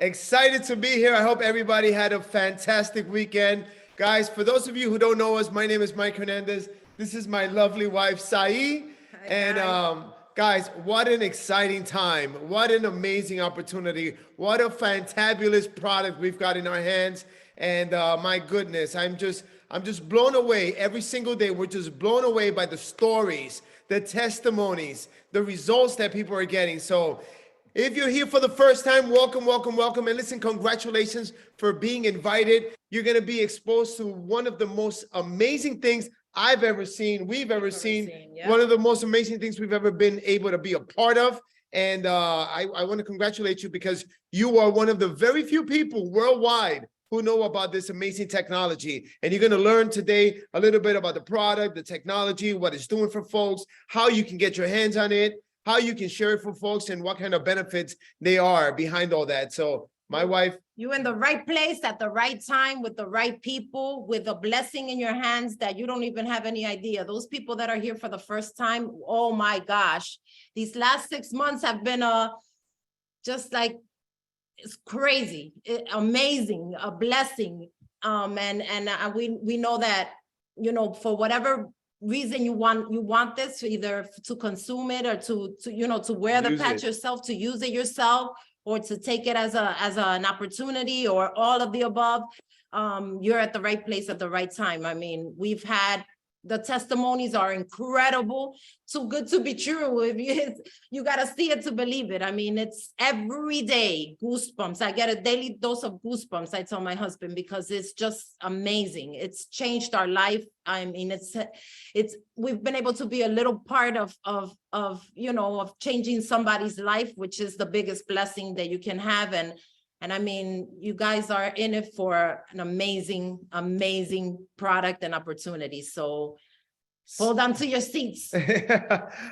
Excited to be here. I hope everybody had a fantastic weekend. Guys, for those of you who don't know us, my name is Mike Hernandez. This is my lovely wife, Sahi. Hi, And guys, what an exciting time. What an amazing opportunity. What a fantabulous product we've got in our hands. And my goodness, I'm just blown away every single day. We're just blown away by the stories, the testimonies, the results that people are getting. So if you're here for the first time, welcome, welcome, welcome. And listen, congratulations for being invited. You're going to be exposed to one of the most amazing things I've ever seen, we've ever seen. Yeah. One of the most amazing things we've ever been able to be a part of. And I want to congratulate you because you are one of the very few people worldwide who know about this amazing technology. And you're going to learn today a little bit about the product, the technology, what it's doing for folks, how you can get your hands on it, how you can share it for folks, and what kind of benefits they are behind all that. So my wife. You're in the right place at the right time with the right people, with a blessing in your hands that you don't even have any idea. Those people that are here for the first time, oh my gosh, these last 6 months have been just like, it's crazy, amazing, a blessing. We know that, you know, for whatever reason you want this, either to consume it or to wear the patch yourself, to use it yourself, or to take it as an opportunity, or all of the above. You're at the right place at the right time. I mean, we've had, the testimonies are incredible, too good to be true. If you got to see it to believe it. I mean, it's every day goosebumps. I get a daily dose of goosebumps, I tell my husband, because it's just amazing. It's changed our life. I mean, we've been able to be a little part of changing somebody's life, which is the biggest blessing that you can have. And I mean, you guys are in it for an amazing, amazing product and opportunity. So hold on to your seats. All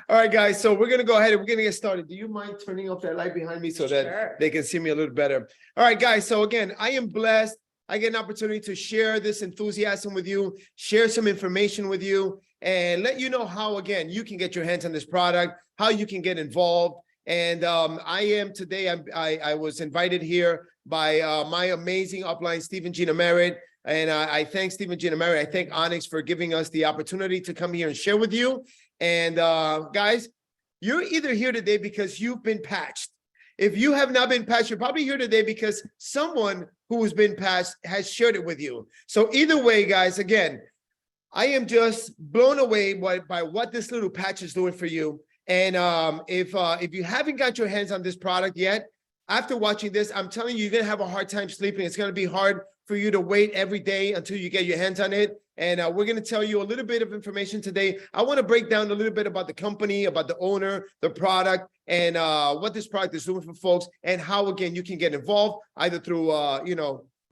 right, guys. So we're going to go ahead and we're going to get started. Do you mind turning off that light behind me so that they can see me a little better? All right, guys. So again, I am blessed. I get an opportunity to share this enthusiasm with you, share some information with you, and let you know how, again, you can get your hands on this product, how you can get involved. And I was invited here by my amazing upline, Stephen Gina Merritt. And I thank Stephen Gina Merritt. I thank Onyx for giving us the opportunity to come here and share with you. And guys, you're either here today because you've been patched. If you have not been patched, you're probably here today because someone who has been patched has shared it with you. So either way, guys, again, I am just blown away by what this little patch is doing for you. And if you haven't got your hands on this product yet, after watching this, I'm telling you, you're going to have a hard time sleeping. It's going to be hard for you to wait every day until you get your hands on it. And we're going to tell you a little bit of information today. I want to break down a little bit about the company, about the owner, the product, and what this product is doing for folks, and how, again, you can get involved either through,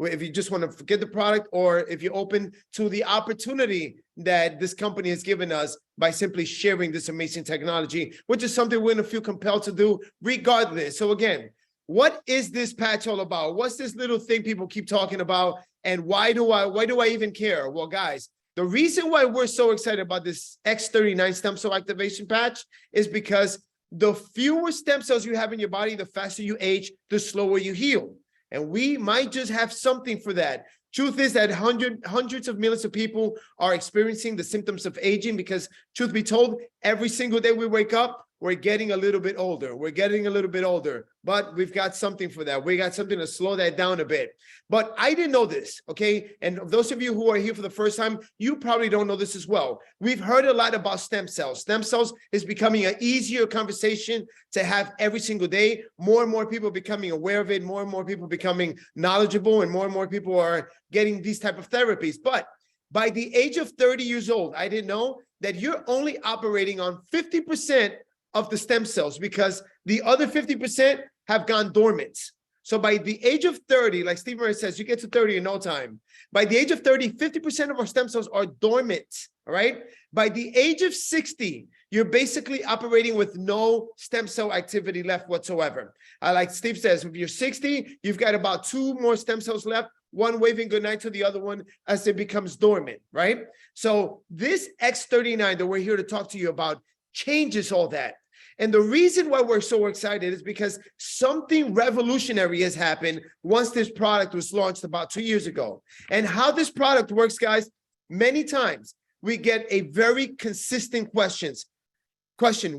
if you just want to get the product, or if you're open to the opportunity that this company has given us by simply sharing this amazing technology, which is something we're going to feel compelled to do regardless. So again, what is this patch all about? What's this little thing people keep talking about? And why do I even care? Well, guys, the reason why we're so excited about this X39 stem cell activation patch is because the fewer stem cells you have in your body, the faster you age, the slower you heal. And we might just have something for that. Truth is that hundreds of millions of people are experiencing the symptoms of aging because, truth be told, every single day we wake up, we're getting a little bit older. We're getting a little bit older, but we've got something for that. We got something to slow that down a bit. But I didn't know this, okay? And those of you who are here for the first time, you probably don't know this as well. We've heard a lot about stem cells. Stem cells is becoming an easier conversation to have every single day. More and more people are becoming aware of it. More and more people are becoming knowledgeable, and more people are getting these type of therapies. But by the age of 30 years old, I didn't know that you're only operating on 50% of the stem cells, because the other 50% have gone dormant. So by the age of 30, like Steve Murray says, you get to 30 in no time. By the age of 30, 50% of our stem cells are dormant, all right? By the age of 60, you're basically operating with no stem cell activity left whatsoever. Like Steve says, if you're 60, you've got about 2 more stem cells left, one waving goodnight to the other one as it becomes dormant, right? So this X39 that we're here to talk to you about changes all that. And the reason why we're so excited is because something revolutionary has happened once this product was launched about 2 years ago. And how this product works, guys, many times we get a very consistent question,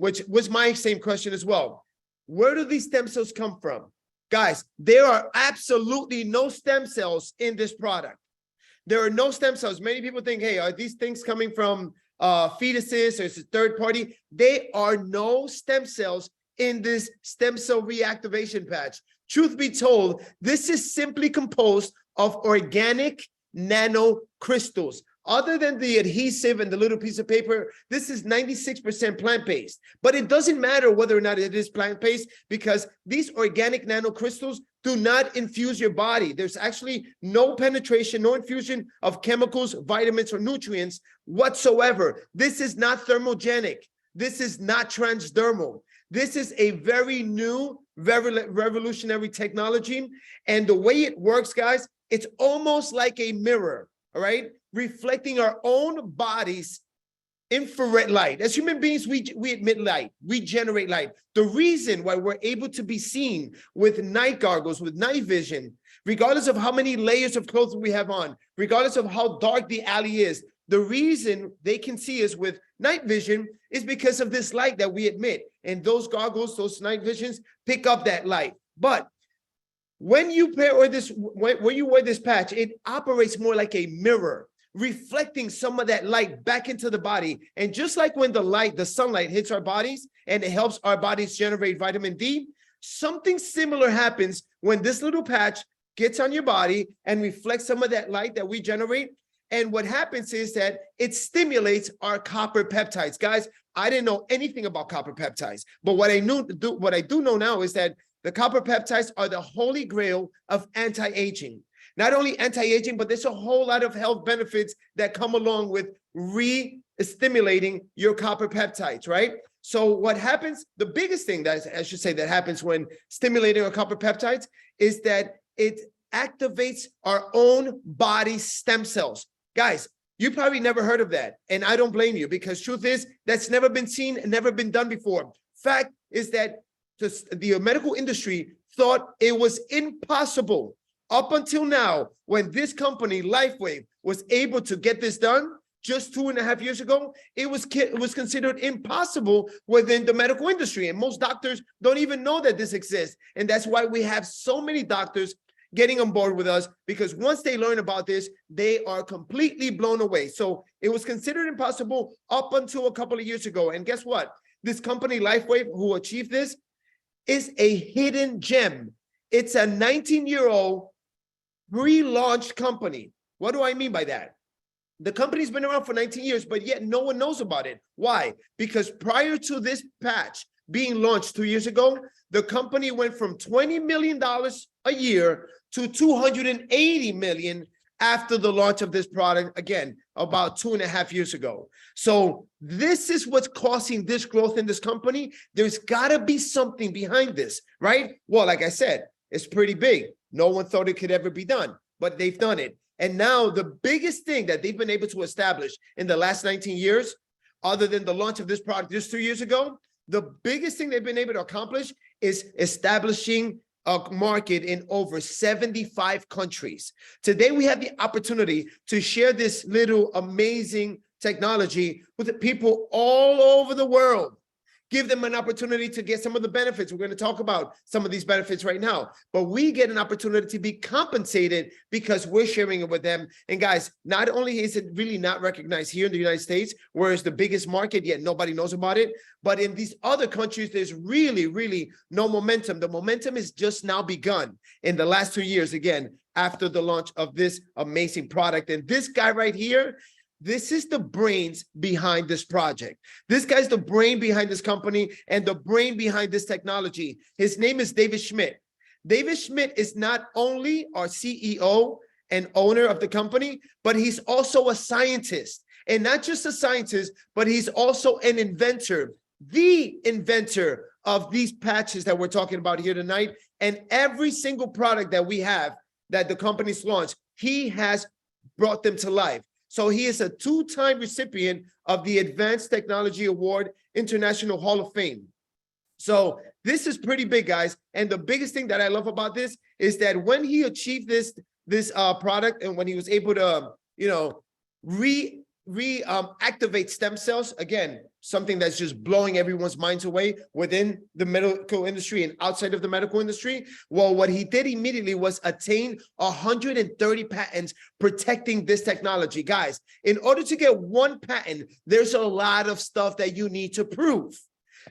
which was my same question as well. Where do these stem cells come from? Guys, there are absolutely no stem cells in this product. There are no stem cells. Many people think, hey, are these things coming from fetuses or is it third party? There are no stem cells in this stem cell reactivation patch. Truth be told, this is simply composed of organic nanocrystals. Other than the adhesive and the little piece of paper, this is 96% plant-based. But it doesn't matter whether or not it is plant-based because these organic nanocrystals do not infuse your body. There's actually no penetration, no infusion of chemicals, vitamins, or nutrients whatsoever. This is not thermogenic. This is not transdermal. This is a very new, very revolutionary technology. And the way it works, guys, it's almost like a mirror, all right? Reflecting our own body's infrared light. As human beings, we emit light, we generate light. The reason why we're able to be seen with night goggles, with night vision, regardless of how many layers of clothing we have on, regardless of how dark the alley is, the reason they can see us with night vision is because of this light that we emit. And those goggles, those night visions, pick up that light. But when you wear this patch, it operates more like a mirror, reflecting some of that light back into the body. And just like when the sunlight hits our bodies and it helps our bodies generate vitamin D, something similar happens when this little patch gets on your body and reflects some of that light that we generate. And what happens is that it stimulates our copper peptides. Guys, I didn't know anything about copper peptides, but what I do know now is that the copper peptides are the holy grail of anti-aging. Not only anti-aging, but there's a whole lot of health benefits that come along with re-stimulating your copper peptides, right? So what happens, the biggest thing that I should say that happens when stimulating our copper peptides is that it activates our own body stem cells. Guys, you probably never heard of that, and I don't blame you because truth is that's never been seen and never been done before. Fact is that the medical industry thought it was impossible up until now when this company, LifeWave, was able to get this done just 2.5 years ago. It was considered impossible within the medical industry, and most doctors don't even know that this exists. And that's why we have so many doctors getting on board with us, because once they learn about this, they are completely blown away. So it was considered impossible up until a couple of years ago. And guess what? This company, LifeWave, who achieved this, is a hidden gem. It's a 19-year-old pre-launched company. What do I mean by that? The company's been around for 19 years, but yet no one knows about it. Why? Because prior to this patch being launched 2 years ago, the company went from $20 million a year to $280 million after the launch of this product, again, about 2.5 years ago. So this is what's causing this growth in this company. There's gotta be something behind this, right? Well, like I said, it's pretty big. No one thought it could ever be done, but they've done it. And now the biggest thing that they've been able to establish in the last 19 years, other than the launch of this product just 2 years ago, the biggest thing they've been able to accomplish is establishing a market in over 75 countries. Today, we have the opportunity to share this little amazing technology with the people all over the world. Give them an opportunity to get some of the benefits. We're going to talk about some of these benefits right now, but we get an opportunity to be compensated because we're sharing it with them. And guys, not only is it really not recognized here in the United States, where it's the biggest market, yet nobody knows about it, but in these other countries, there's really, really no momentum. The momentum is just now begun in the last 2 years, again, after the launch of this amazing product. And this guy right here, this is the brains behind this project. This guy's the brain behind this company and the brain behind this technology. His name is David Schmidt. David Schmidt is not only our CEO and owner of the company, but he's also a scientist. And not just a scientist, but he's also an inventor, the inventor of these patches that we're talking about here tonight. And every single product that we have that the company's launched, he has brought them to life. So he is a 2-time recipient of the Advanced Technology Award International Hall of Fame. So this is pretty big, guys. And the biggest thing that I love about this is that when he achieved this product, and when he was able to, activate stem cells, again, something that's just blowing everyone's minds away within the medical industry and outside of the medical industry. Well, what he did immediately was attain 130 patents protecting this technology. Guys, in order to get one patent, there's a lot of stuff that you need to prove.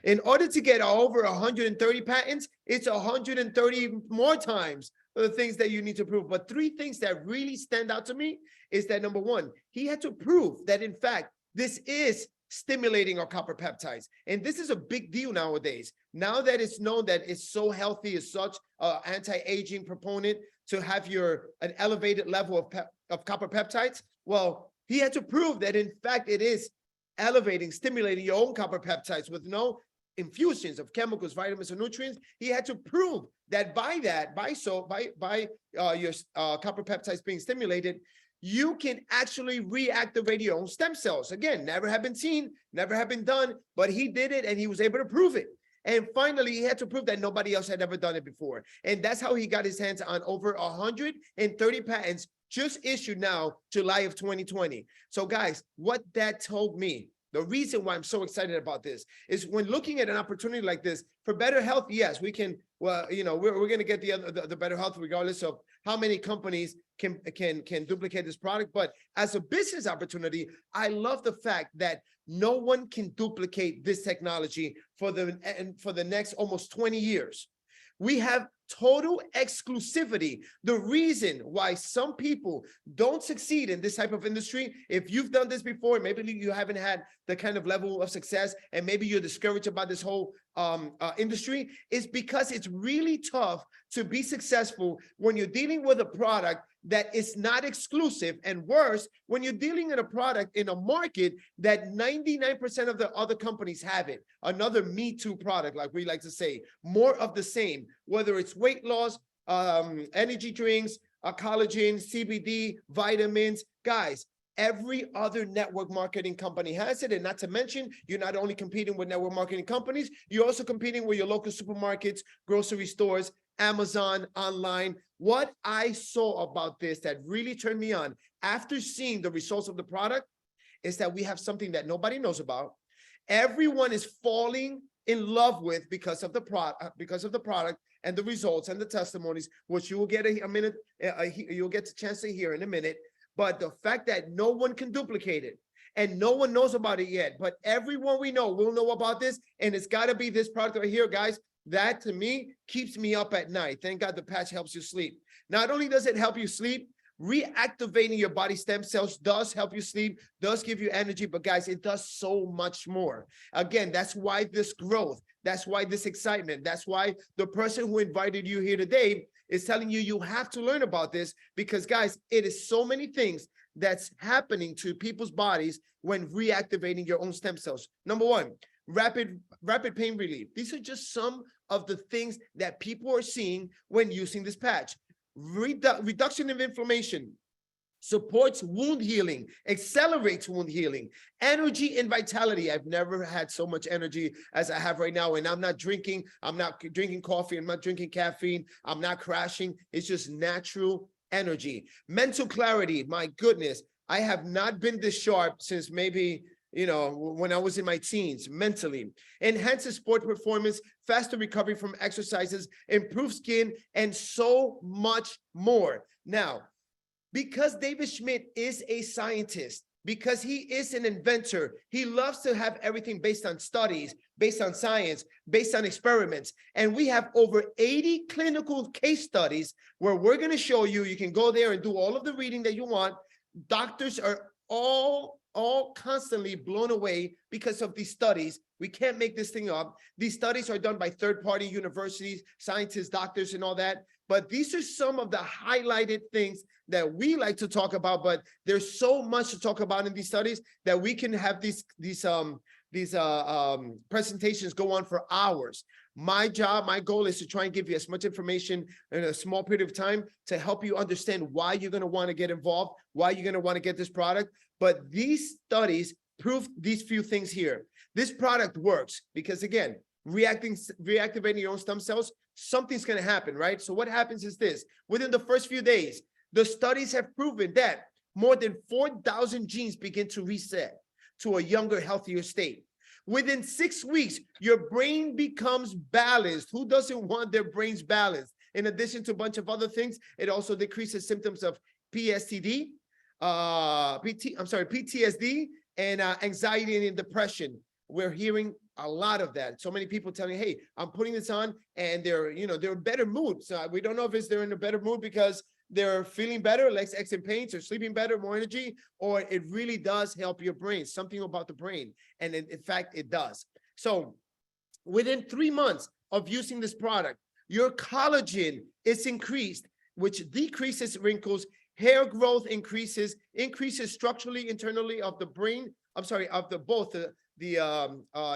In order to get over 130 patents, it's 130 more times the things that you need to prove. But three things that really stand out to me is that, number one, he had to prove that, in fact, this is stimulating our copper peptides. And this is a big deal nowadays. Now that it's known that it's so healthy, as such anti-aging proponent to have an elevated level of copper peptides, well, he had to prove that, in fact, it is elevating, stimulating your own copper peptides with no infusions of chemicals, vitamins, or nutrients. He had to prove that by your copper peptides being stimulated, you can actually reactivate your own stem cells. Again, never have been seen, never have been done, but he did it and he was able to prove it. And finally, he had to prove that nobody else had ever done it before. And that's how he got his hands on over 130 patents just issued now, July of 2020. So guys, what that told me, the reason why I'm so excited about this is when looking at an opportunity like this for better health, yes, we can, well, we're going to get the better health regardless of how many companies can duplicate this product. But as a business opportunity, I love the fact that no one can duplicate this technology for the next almost 20 years. We have total exclusivity. The reason why some people don't succeed in this type of industry, if you've done this before, maybe you haven't had the kind of level of success, and maybe you're discouraged about this whole industry, is because it's really tough to be successful when you're dealing with a product that is not exclusive, and worse, when you're dealing in a product in a market that 99% of the other companies have it. Another Me Too product, like we like to say, more of the same, whether it's weight loss, energy drinks, collagen, CBD, vitamins. Guys, every other network marketing company has it. And not to mention, you're not only competing with network marketing companies, you're also competing with your local supermarkets, grocery stores, Amazon, online. What I saw about this that really turned me on after seeing the results of the product is that we have something that nobody knows about. Everyone is falling in love with because of the product and the results and the testimonies, which you will get you'll get the chance to hear in a minute. But the fact that no one can duplicate it and no one knows about it yet, but everyone we know will know about this, and it's got to be this product right here, guys. That to me keeps me up at night. Thank God the patch helps you sleep. Not only does it help you sleep, reactivating your body stem cells does help you sleep, does give you energy, but guys, it does so much more. Again, that's why this growth, that's why this excitement, that's why the person who invited you here today is telling you have to learn about this, because guys, it is so many things that's happening to people's bodies when reactivating your own stem cells. Number one, rapid pain relief. These are just some of the things that people are seeing when using this patch. Reduction of inflammation, supports wound healing, accelerates wound healing, energy and vitality. I've never had so much energy as I have right now, and I'm not drinking coffee, I'm not drinking caffeine, I'm not crashing. It's just natural energy. Mental clarity, my goodness, I have not been this sharp since maybe when I was in my teens. Mentally enhances sport performance, faster recovery from exercises, improve skin, and so much more. Now, because David Schmidt is a scientist, because he is an inventor, he loves to have everything based on studies, based on science, based on experiments. And we have over 80 clinical case studies where we're going to show you, you can go there and do all of the reading that you want. Doctors are all constantly blown away because of these studies. We can't make this thing up. These studies are done by third-party universities, scientists, doctors, and all that. But these are some of the highlighted things that we like to talk about. But there's so much to talk about in these studies that we can have these presentations go on for hours. My goal is to try and give you as much information in a small period of time to help you understand why you're going to want to get involved, why you're going to want to get this product. But these studies prove these few things here. This product works because, again, reactivating your own stem cells, something's going to happen, right? So what happens is this: within the first few days, the studies have proven that more than 4,000 genes begin to reset to a younger, healthier state. Within 6 weeks, your brain becomes balanced. Who doesn't want their brains balanced? In addition to a bunch of other things, it also decreases symptoms of PTSD, and anxiety and depression. We're hearing a lot of that. So many people telling, hey, I'm putting this on and they're in better mood. So we don't know if they're in a better mood because they're feeling better, less aches and pains, or sleeping better, more energy, or it really does help your brain, something about the brain. And in fact, it does. So within 3 months of using this product, your collagen is increased, which decreases wrinkles, hair growth increases structurally, internally of the brain,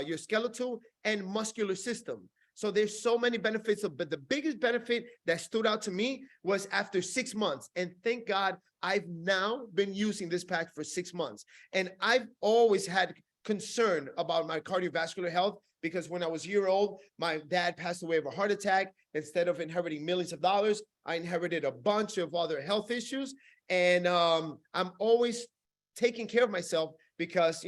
your skeletal and muscular system. So there's so many benefits, but the biggest benefit that stood out to me was after 6 months. And thank God I've now been using this pack for 6 months. And I've always had concern about my cardiovascular health because when I was a year old, my dad passed away of a heart attack. Instead of inheriting millions of dollars, I inherited a bunch of other health issues. And I'm always taking care of myself because,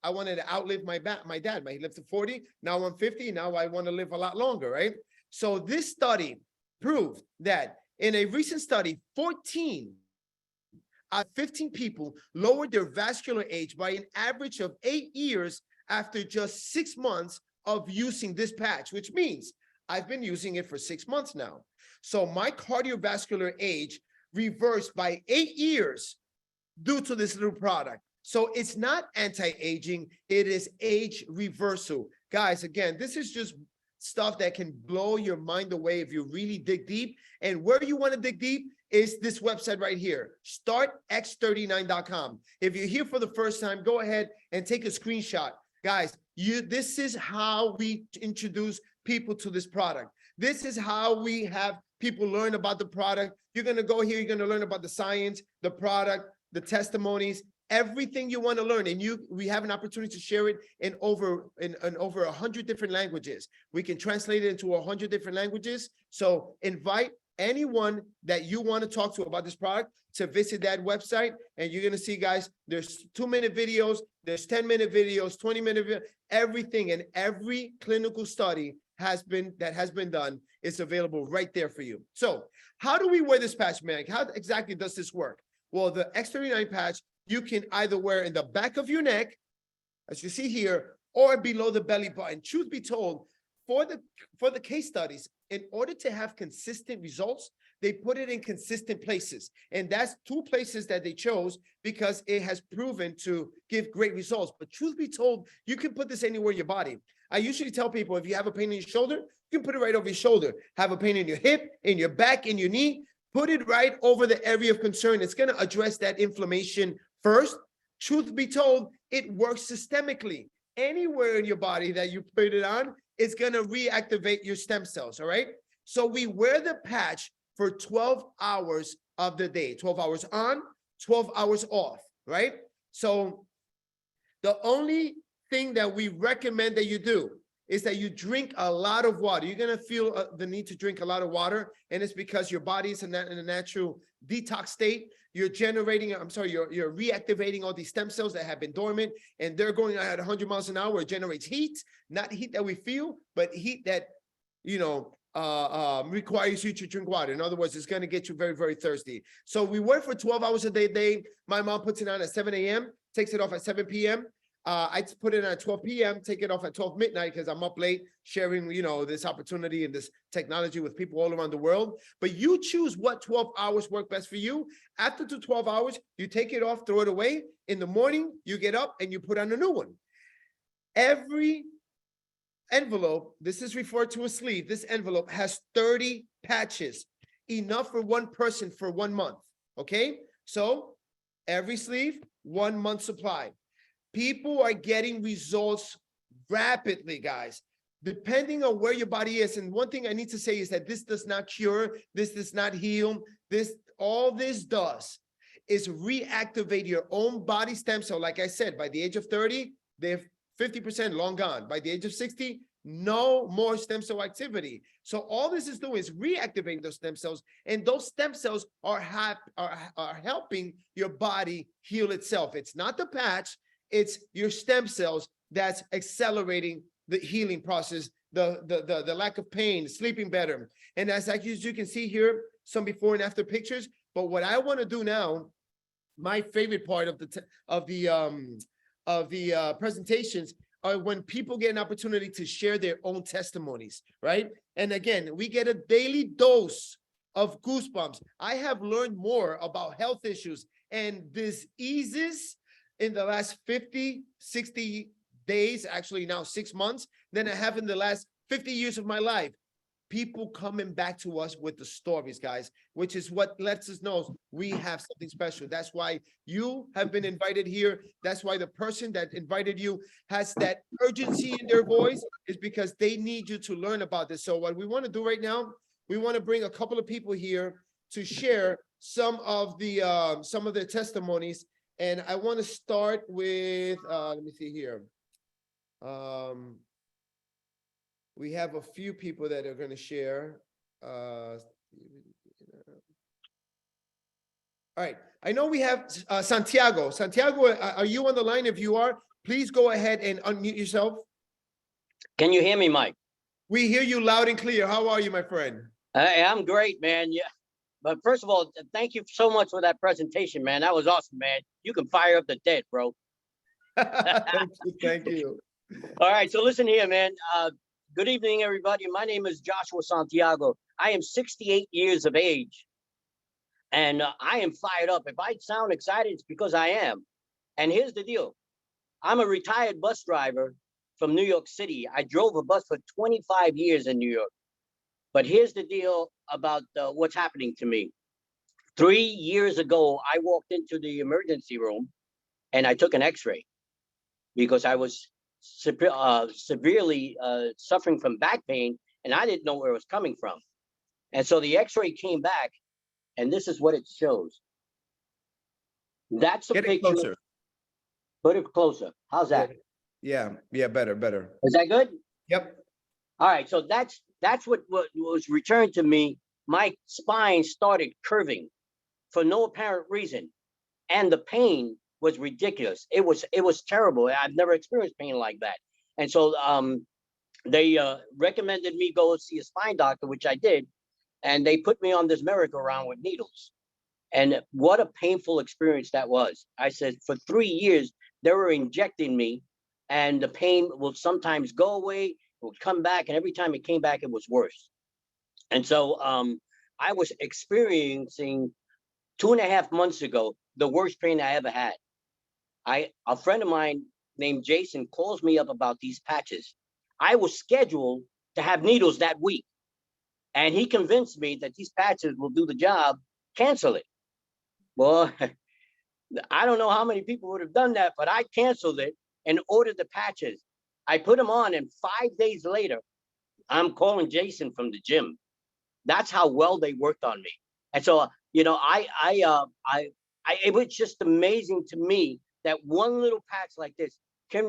I wanted to outlive my dad. He lived to 40. Now I'm 50. Now I want to live a lot longer, right? So this study proved that in a recent study, 14 out of 15 people lowered their vascular age by an average of 8 years after just 6 months of using this patch, which means I've been using it for 6 months now. So my cardiovascular age reversed by 8 years due to this little product. So it's not anti-aging, it is age reversal. Guys, again, this is just stuff that can blow your mind away if you really dig deep. And where you want to dig deep is this website right here, startx39.com. If you're here for the first time, go ahead and take a screenshot. Guys, this is how we introduce people to this product. This is how we have people learn about the product. You're going to go here, you're going to learn about the science, the product, the testimonies, everything you want to learn. And we have an opportunity to share it in over 100 different languages. We can translate it into 100 different languages. So invite anyone that you want to talk to about this product to visit that website. And you're going to see, guys, there's 2-minute videos, there's 10-minute videos, 20-minute videos, everything. And every clinical study that has been done is available right there for you. So how do we wear this patch, man? How exactly does this work? Well, the X39 patch, you can either wear in the back of your neck, as you see here, or below the belly button. Truth be told, for the case studies, in order to have consistent results, they put it in consistent places. And that's 2 places that they chose because it has proven to give great results. But truth be told, you can put this anywhere in your body. I usually tell people, if you have a pain in your shoulder, you can put it right over your shoulder. Have a pain in your hip, in your back, in your knee, put it right over the area of concern. It's going to address that inflammation first. Truth be told, it works systemically. Anywhere in your body that you put it on, it's going to reactivate your stem cells, all right? So we wear the patch for 12 hours of the day, 12 hours on, 12 hours off, right? So the only thing that we recommend that you do is that you drink a lot of water. You're going to feel the need to drink a lot of water, and it's because your body is in a natural detox state. You're you're reactivating all these stem cells that have been dormant, and they're going at 100 miles an hour. It generates heat, not heat that we feel, but heat that, requires you to drink water. In other words, it's going to get you very, very thirsty. So we work for 12 hours a day. My mom puts it on at 7 a.m., takes it off at 7 p.m. I put it on at 12 p.m., take it off at 12 midnight because I'm up late sharing, this opportunity and this technology with people all around the world. But you choose what 12 hours work best for you. After the 12 hours, you take it off, throw it away. In the morning, you get up and you put on a new one. Every envelope, this is referred to as sleeve, this envelope has 30 patches, enough for one person for 1 month, okay? So every sleeve, 1 month supply. People are getting results rapidly, guys, depending on where your body is. And one thing I need to say is that this does not cure, this does not heal. All this does is reactivate your own body stem cell. Like I said, by the age of 30, they're 50% long gone. By the age of 60, no more stem cell activity. So all this is doing is reactivating those stem cells, and those stem cells are helping your body heal itself. It's not the patch, it's your stem cells that's accelerating the healing process, the lack of pain, sleeping better. And as you can see here, some before and after pictures. But what I want to do now, my favorite part of the presentations are when people get an opportunity to share their own testimonies, right? And again, we get a daily dose of goosebumps. I have learned more about health issues and diseases in the last 50, 60 days, actually now 6 months, than I have in the last 50 years of my life. People coming back to us with the stories, guys, which is what lets us know we have something special. That's why you have been invited here. That's why the person that invited you has that urgency in their voice, is because they need you to learn about this. So what we want to do right now, we want to bring a couple of people here to share some of their testimonies. And I want to start with, let me see here. We have a few people that are going to share. All right. I know we have Santiago. Santiago, are you on the line? If you are, please go ahead and unmute yourself. Can you hear me, Mike? We hear you loud and clear. How are you, my friend? I'm great, man. Yeah. But first of all, thank you so much for that presentation, man. That was awesome, man. You can fire up the dead, bro. Thank you. Thank you. All right. So listen here, man. Good evening, everybody. My name is Joshua Santiago. I am 68 years of age, and I am fired up. If I sound excited, it's because I am. And here's the deal. I'm a retired bus driver from New York City. I drove a bus for 25 years in New York. But here's the deal about what's happening to me. 3 years ago, I walked into the emergency room and I took an x-ray because I was severely suffering from back pain, and I didn't know where it was coming from. And so the x-ray came back, and this is what it shows. That's a Get it picture. closer. Put it closer. How's that? Yeah, better. Is that good? Yep. All right, so that's what was returned to me. My spine started curving for no apparent reason, and the pain was ridiculous. It was terrible. I've never experienced pain like that. And so they recommended me go see a spine doctor, which I did, and they put me on this merry-go-round with needles. And what a painful experience that was. I said, for 3 years, they were injecting me, and the pain will sometimes go away, would come back, and every time it came back, it was worse. And so I was experiencing 2.5 months ago the worst pain I ever had. A friend of mine named Jason calls me up about these patches. I was scheduled to have needles that week, and he convinced me that these patches will do the job. Cancel it. Well, I don't know how many people would have done that, but I canceled it and ordered the patches. I put them on, and 5 days later, I'm calling Jason from the gym. That's how well they worked on me. And so, you know, it was just amazing to me that one little patch like this can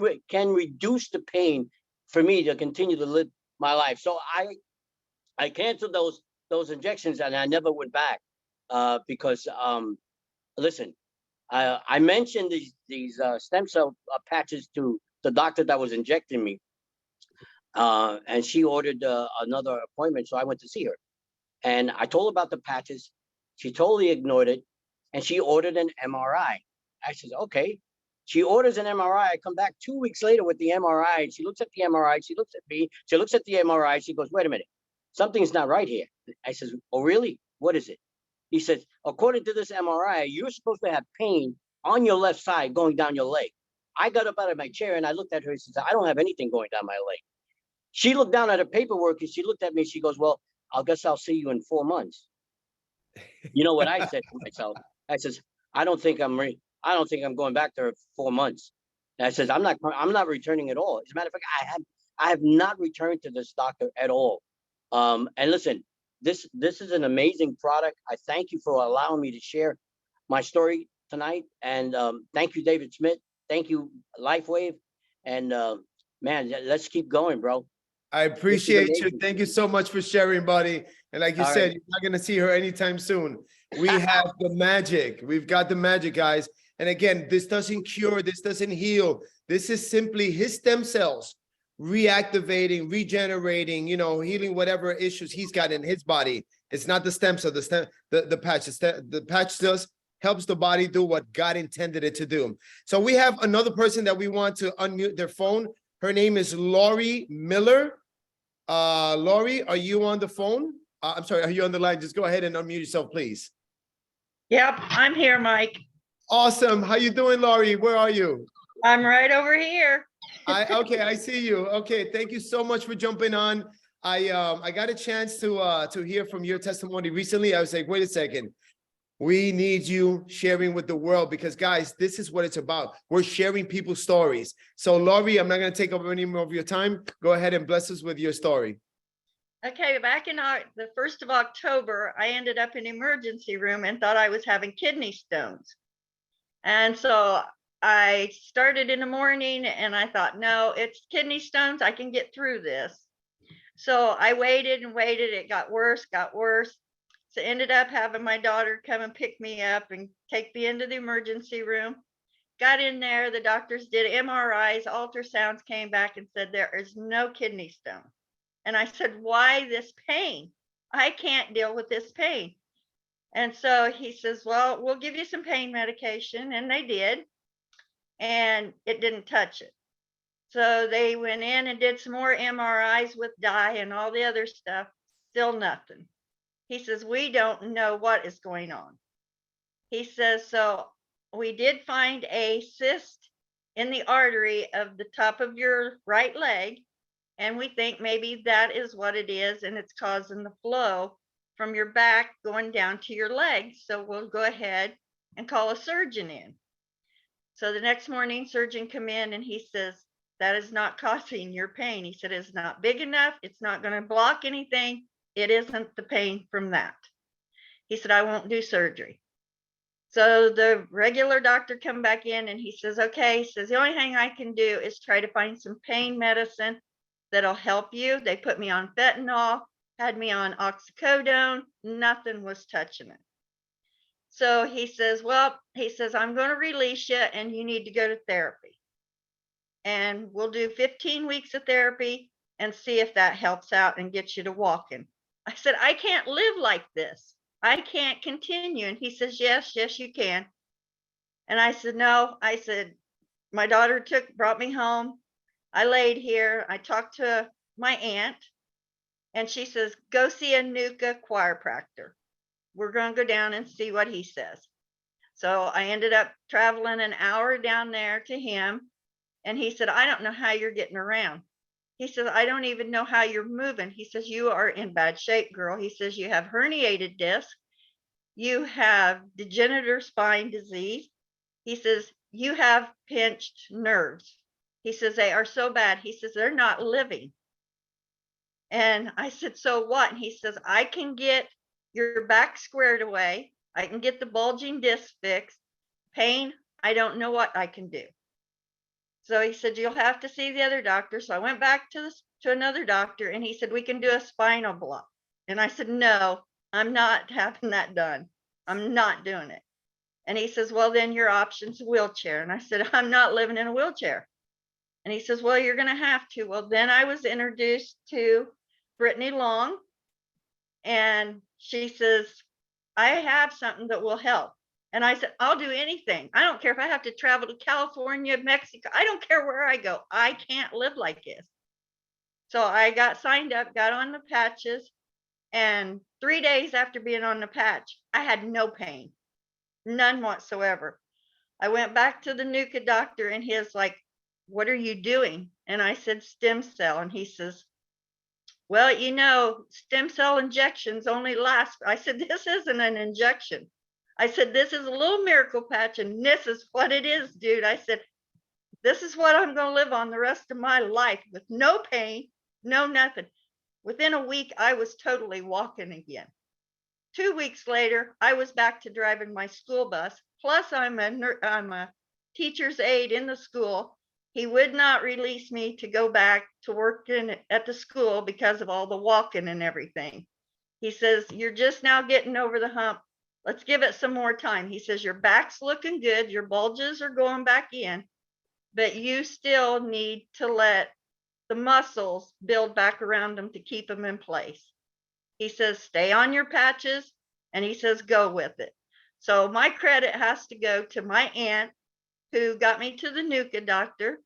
reduce the pain for me to continue to live my life. So I canceled those injections, and I never went back because listen, I mentioned these stem cell patches to the doctor that was injecting me, and she ordered another appointment, so I went to see her. And I told her about the patches. She totally ignored it, and she ordered an MRI. I said, okay. She orders an MRI. I come back 2 weeks later with the MRI. She looks at the MRI. She looks at me. She looks at the MRI. She goes, wait a minute. Something's not right here. I says, oh, really? What is it? He says, according to this MRI, you're supposed to have pain on your left side going down your leg. I got up out of my chair and I looked at her and said, I don't have anything going down my leg. She looked down at her paperwork and she looked at me. She goes, well, I guess I'll see you in 4 months. You know what I said to myself? I says, I don't think I'm going back there for 4 months. And I says, I'm not returning at all. As a matter of fact, I have not returned to this doctor at all. And listen, this is an amazing product. I thank you for allowing me to share my story tonight. And thank you, David Smith. Thank you, LifeWave. And man, let's keep going, bro. I This is appreciate you. amazing. Thank you so much for sharing, buddy. And like you All said, right. you're not gonna see her anytime soon. We have the magic. We've got the magic, guys. And again, this doesn't cure, this doesn't heal. This is simply his stem cells reactivating, regenerating, healing whatever issues he's got in his body. It's not the stem cell, the patch. The patch just helps the body do what God intended it to do. So we have another person that we want to unmute their phone. Her name is Lori Miller. Lori, are you on the phone? I'm sorry, are you on the line? Just go ahead and unmute yourself, please. Yep, I'm here, Mike. Awesome. How you doing, Lori? Where are you? I'm right over here. Okay, I see you. Okay, thank you so much for jumping on. I got a chance to hear from your testimony recently. I was like, wait a second. We need you sharing with the world because, guys, this is what it's about. We're sharing people's stories. So, Lori, I'm not going to take up any more of your time. Go ahead and bless us with your story. Okay, back in the 1st of October, I ended up in emergency room and thought I was having kidney stones. And so I started in the morning and I thought, no, it's kidney stones. I can get through this. So I waited and waited. It got worse. So ended up having my daughter come and pick me up and take me into the emergency room. Got in there, the doctors did MRIs, ultrasounds, came back and said, there is no kidney stone. And I said, why this pain? I can't deal with this pain. And so he says, well, we'll give you some pain medication. And they did. And it didn't touch it. So they went in and did some more MRIs with dye and all the other stuff. Still nothing. He says, we don't know what is going on. He says, so we did find a cyst in the artery of the top of your right leg. And we think maybe that is what it is. And it's causing the flow from your back going down to your legs. So we'll go ahead and call a surgeon in. So the next morning, surgeon come in and he says, that is not causing your pain. He said, it's not big enough. It's not going to block anything. It isn't the pain from that. He said, I won't do surgery. So the regular doctor come back in and he says, okay, he says, the only thing I can do is try to find some pain medicine that'll help you. They put me on fentanyl, had me on oxycodone, nothing was touching it. So he says, well, he says, I'm going to release you and you need to go to therapy. And we'll do 15 weeks of therapy and see if that helps out and gets you to walking. I said, I can't live like this. I can't continue. And he says, yes, you can. And I said, no. I said, my daughter brought me home. I laid here. I talked to my aunt and she says, go see a NUCA chiropractor. We're going to go down and see what he says. So I ended up traveling an hour down there to him. And he said, I don't know how you're getting around. He says, I don't even know how you're moving. He says, you are in bad shape, girl. He says, you have herniated disc. You have degenerative spine disease. He says, you have pinched nerves. He says, they are so bad. He says, they're not living. And I said, so what? And he says, I can get your back squared away. I can get the bulging disc fixed. Pain, I don't know what I can do. So he said, you'll have to see the other doctor. So I went back to another doctor and he said, we can do a spinal block. And I said, no, I'm not having that done. I'm not doing it. And he says, well, then your option's a wheelchair. And I said, I'm not living in a wheelchair. And he says, well, you're going to have to. Well, then I was introduced to Brittany Long. And she says, I have something that will help. And I said, I'll do anything. I don't care if I have to travel to California, Mexico. I don't care where I go. I can't live like this. So I got signed up, got on the patches. And 3 days after being on the patch, I had no pain, none whatsoever. I went back to the NUCA doctor and he's like, what are you doing? And I said, stem cell. And he says, well, you know, stem cell injections only last. I said, this isn't an injection. I said, this is a little miracle patch and this is what it is, dude. I said, this is what I'm going to live on the rest of my life with no pain, no nothing. Within a week, I was totally walking again. 2 weeks later, I was back to driving my school bus. Plus, I'm a teacher's aide in the school. he would not release me to go back to work at the school because of all the walking and everything. He says, you're just now getting over the hump. Let's give it some more time. He says, your back's looking good. Your bulges are going back in, but you still need to let the muscles build back around them to keep them in place. He says, stay on your patches, and he says, go with it. So my credit has to go to my aunt who got me to the NUCA doctor.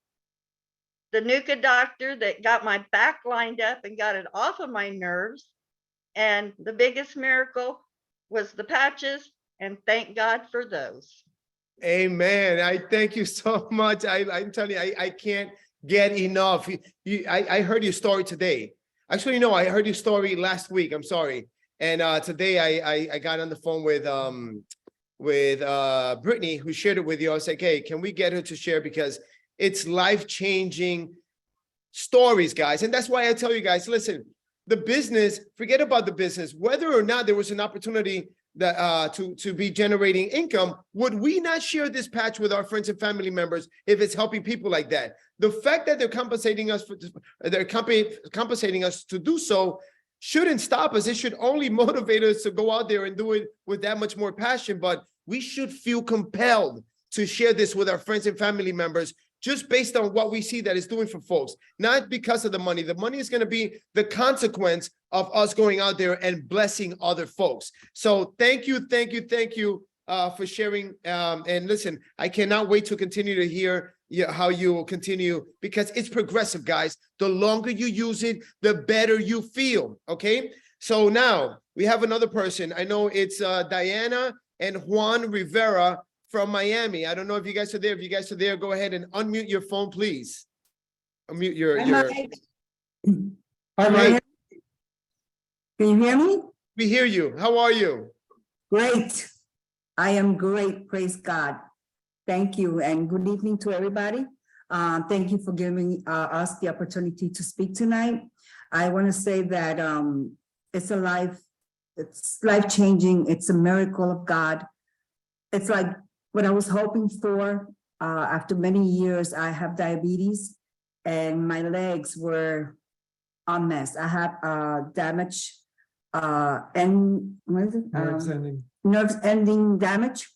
The NUCA doctor that got my back lined up and got it off of my nerves. And the biggest miracle was the patches, and thank God for those. Amen. I thank you so much. I'm telling you, I can't get enough. I heard your story today. Actually, no, I heard your story last week. I'm sorry. And today I got on the phone with Brittany, who shared it with you. I was like, hey, can we get her to share, because it's life-changing stories, guys. And that's why I tell you guys, listen, the business, forget about the business. Whether or not there was an opportunity that to be generating income, would we not share this patch with our friends and family members if it's helping people like that? The fact that they're compensating us compensating us to do so shouldn't stop us. It should only motivate us to go out there and do it with that much more passion. But we should feel compelled to share this with our friends and family members, just based on what we see that it's doing for folks, not because of the money. The money is going to be the consequence of us going out there and blessing other folks. So thank you for sharing. And listen, I cannot wait to continue to hear how you will continue, because it's progressive, guys. The longer you use it, the better you feel. Okay. So now we have another person. I know it's Diana and Juan Rivera from Miami. I don't know if you guys are there. If you guys are there, go ahead and unmute your phone, please. Unmute your. All right. Can you hear me? We hear you. How are you? Great. I am great. Praise God. Thank you. And good evening to everybody. Thank you for giving us the opportunity to speak tonight. I want to say that it's life-changing. It's a miracle of God. It's like what I was hoping for. After many years, I have diabetes and my legs were a mess. I have damage and what is it? Nerves ending damage.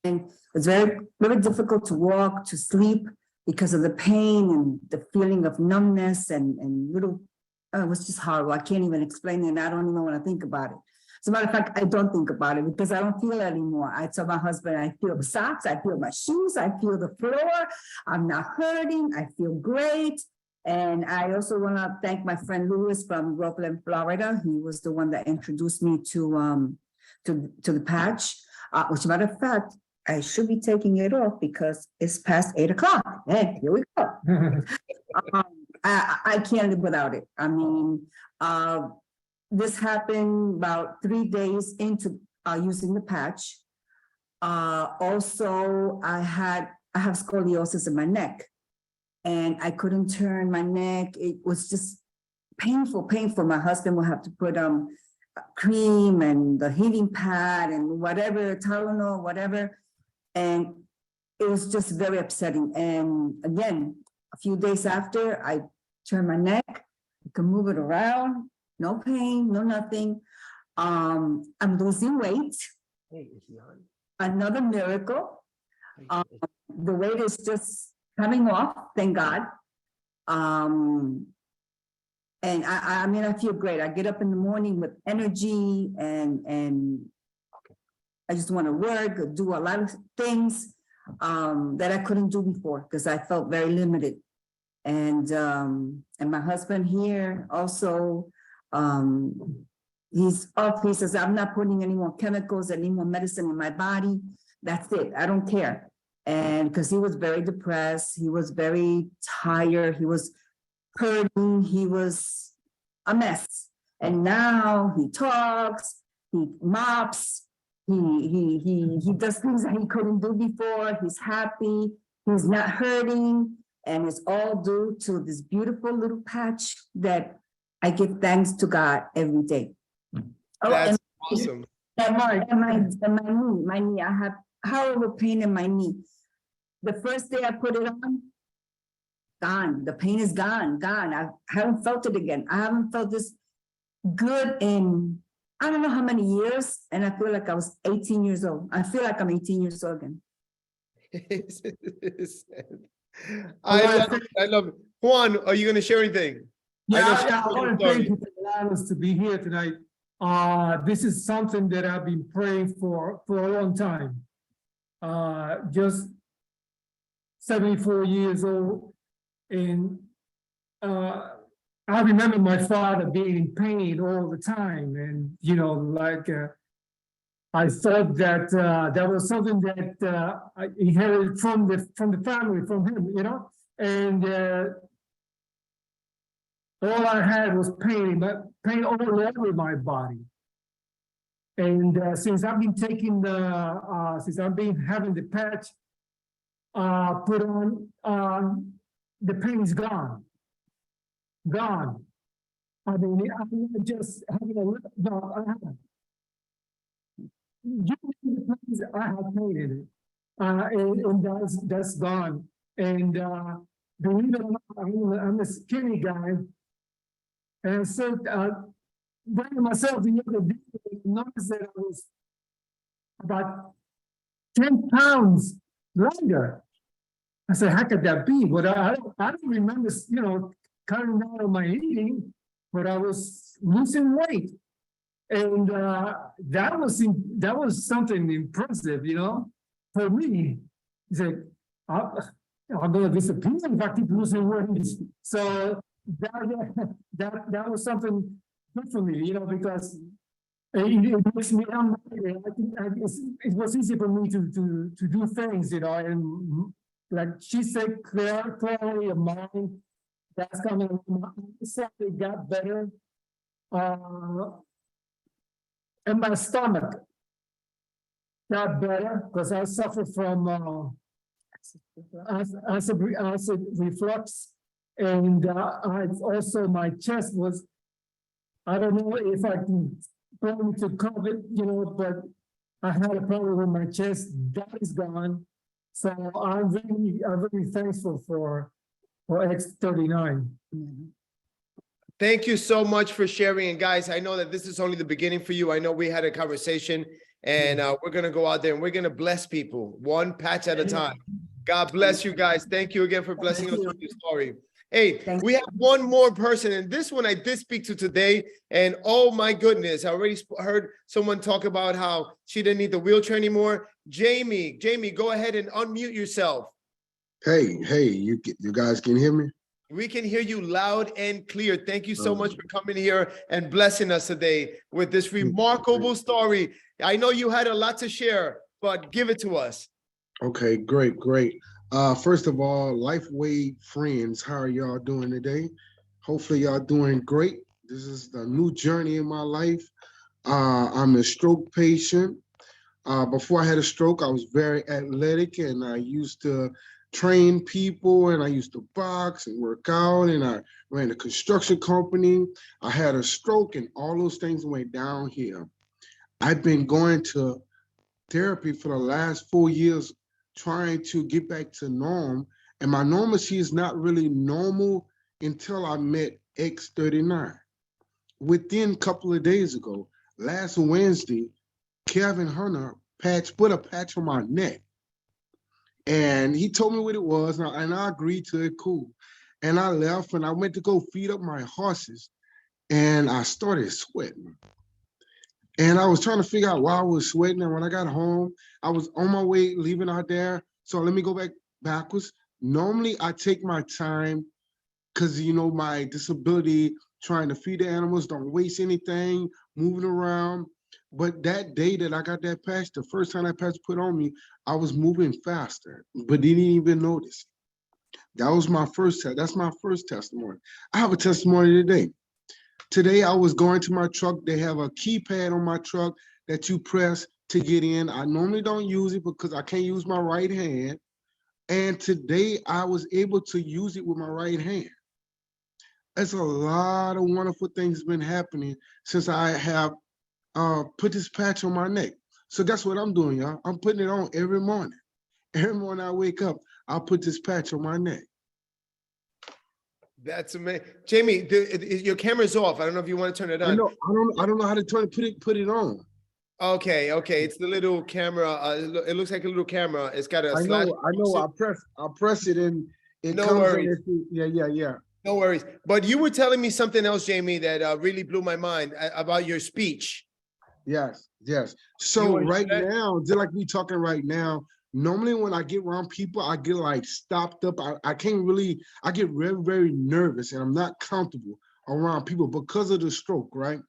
And it's very, very difficult to walk, to sleep because of the pain and the feeling of numbness and little, it was just horrible. I can't even explain it. I don't even want to think about it. As a matter of fact, I don't think about it because I don't feel it anymore. I tell my husband, I feel the socks, I feel my shoes, I feel the floor. I'm not hurting. I feel great. And I also want to thank my friend Louis from Rockland, Florida. He was the one that introduced me to the patch. Which, as a matter of fact, I should be taking it off because it's past 8 o'clock. Hey, here we go. I can't live without it. I mean, this happened about 3 days into using the patch. Also, I have scoliosis in my neck, and I couldn't turn my neck. It was just painful. My husband will have to put cream and the heating pad and whatever, Tylenol, whatever. And it was just very upsetting. And again, a few days after, I turned my neck, I could move it around, no pain, no nothing. I'm losing weight. Another miracle. The weight is just coming off, thank God. And I mean, I feel great. I get up in the morning with energy and I just want to work, do a lot of things that I couldn't do before because I felt very limited. And my husband here also, he's off. He says, I'm not putting any more chemicals, any more medicine in my body. That's it. I don't care. And because he was very depressed, he was very tired, he was hurting, he was a mess. And now he talks, he mops, he does things that he couldn't do before. He's happy, he's not hurting, and it's all due to this beautiful little patch that I give thanks to God every day. That's awesome. My knee, I have horrible pain in my knee. The first day I put it on, gone. The pain is gone. I haven't felt it again. I haven't felt this good in, I don't know how many years, and I feel like I was 18 years old. I feel like I'm 18 years old again. I love it. Juan, are you gonna share anything? I want to thank you for allowing us to be here tonight. This is something that I've been praying for a long time. Just 74 years old, and I remember my father being in pain all the time, and I thought that that was something that I inherited from the family, from him, and all I had was pain, but pain all over my body. And since I've been taking since I've been having the patch put on, the pain is gone. Gone. I mean, I'm just having a little, no, I haven't. I have pain in it. And that's gone. And believe it or not, I'm a skinny guy. And so, weighing myself the other day, I noticed that I was about 10 pounds lighter. I said, how could that be? But I don't remember, cutting down on my eating, but I was losing weight. And that was something impressive, for me. He said, I'm going to disappear if I keep losing weight. So that was something good for me, because it makes me it was easy for me to do things, and like she said, clarity of mind, that's coming. It got better, and my stomach got better because I suffer from acid reflux. And also my chest was, I don't know if I can blame to COVID, but I had a problem with my chest. That is gone. So I'm very thankful for X39. Thank you so much for sharing. And guys, I know that this is only the beginning for you. I know we had a conversation, and we're going to go out there and we're going to bless people one patch at a time. God bless you guys. Thank you again for blessing us with your story. Hey, we have one more person, and this one I did speak to today, and oh my goodness, I already heard someone talk about how she didn't need the wheelchair anymore. Jamie, go ahead and unmute yourself. Hey, you guys can hear me? We can hear you loud and clear. Thank you so much for coming here and blessing us today with this remarkable story. I know you had a lot to share, but give it to us. Okay, great. First of all, LifeWay friends, how are y'all doing today? Hopefully y'all doing great. This is the new journey in my life. I'm a stroke patient. Before I had a stroke, I was very athletic, and I used to train people, and I used to box and work out, and I ran a construction company. I had a stroke, and all those things went down here. I've been going to therapy for the last 4 years, trying to get back to norm, and my normalcy is not really normal until I met X39. Within a couple of days ago, last Wednesday, Kevin Hunter put a patch on my neck, and he told me what it was, and I agreed to it, cool. And I left, and I went to go feed up my horses, and I started sweating. And I was trying to figure out why I was sweating. And when I got home, I was on my way leaving out there. So let me go backwards. Normally, I take my time because, my disability, trying to feed the animals, don't waste anything, moving around. But that day that I got that patch, the first time that patch put on me, I was moving faster, but didn't even notice. That's my first testimony. I have a testimony today. Today, I was going to my truck. They have a keypad on my truck that you press to get in. I normally don't use it because I can't use my right hand. And today, I was able to use it with my right hand. There's a lot of wonderful things been happening since I have put this patch on my neck. So that's what I'm doing, y'all. I'm putting it on every morning. Every morning I wake up, I'll put this patch on my neck. That's amazing. Jamie, your camera's off. I don't know if you want to turn it I on. know, I don't know how to put it on. Okay, it's the little camera. It looks like a little camera. It's got a I slash. know, I press it and it No comes worries. in. Yeah. No worries. But you were telling me something else, Jamie, that really blew my mind about your speech. Yes. You So wanna right share? now, just like we talking right now, normally when I get around people, I get like stopped up. I can't really, I get very, very nervous and I'm not comfortable around people because of the stroke, right?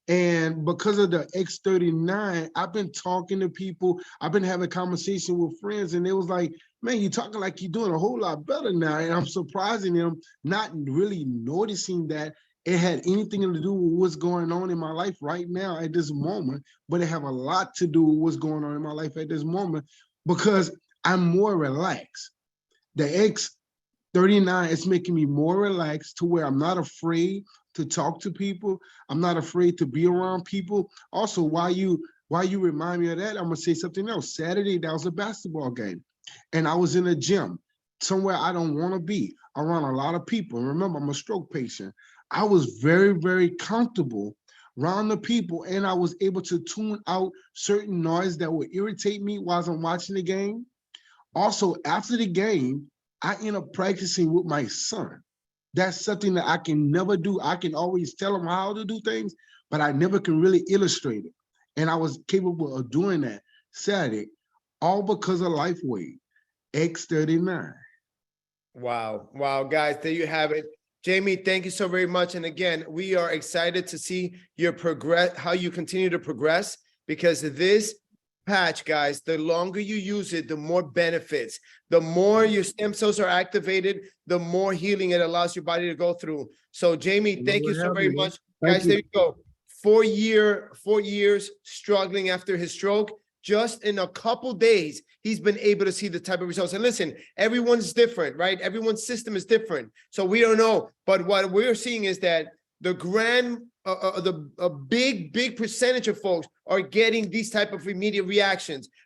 And because of the X39, I've been talking to people, I've been having conversation with friends, and it was like, man, you're talking like you're doing a whole lot better now. And I'm surprising them, not really noticing that it had anything to do with what's going on in my life right now at this moment, but it have a lot to do with what's going on in my life at this moment because I'm more relaxed. The X39 is making me more relaxed to where I'm not afraid to talk to people. I'm not afraid to be around people. Also, while you remind me of that, I'm gonna say something else. Saturday, that was a basketball game, and I was in a gym somewhere I don't want to be around a lot of people. And remember, I'm a stroke patient. I was very, very comfortable around the people, and I was able to tune out certain noise that would irritate me while I'm watching the game. Also, after the game, I end up practicing with my son. That's something that I can never do. I can always tell him how to do things, but I never can really illustrate it. And I was capable of doing that Saturday, all because of LifeWave X39. Wow, guys, there you have it. Jamie, thank you so very much. And again, we are excited to see your progress, how you continue to progress, because this patch, guys, the longer you use it, the more benefits, the more your stem cells are activated, the more healing it allows your body to go through. So Jamie, thank you so very much. Guys, there you go. 4 years struggling after his stroke. Just in a couple days, he's been able to see the type of results. And listen, everyone's different, right? Everyone's system is different. So we don't know. But what we're seeing is that the big percentage of folks are getting these type of immediate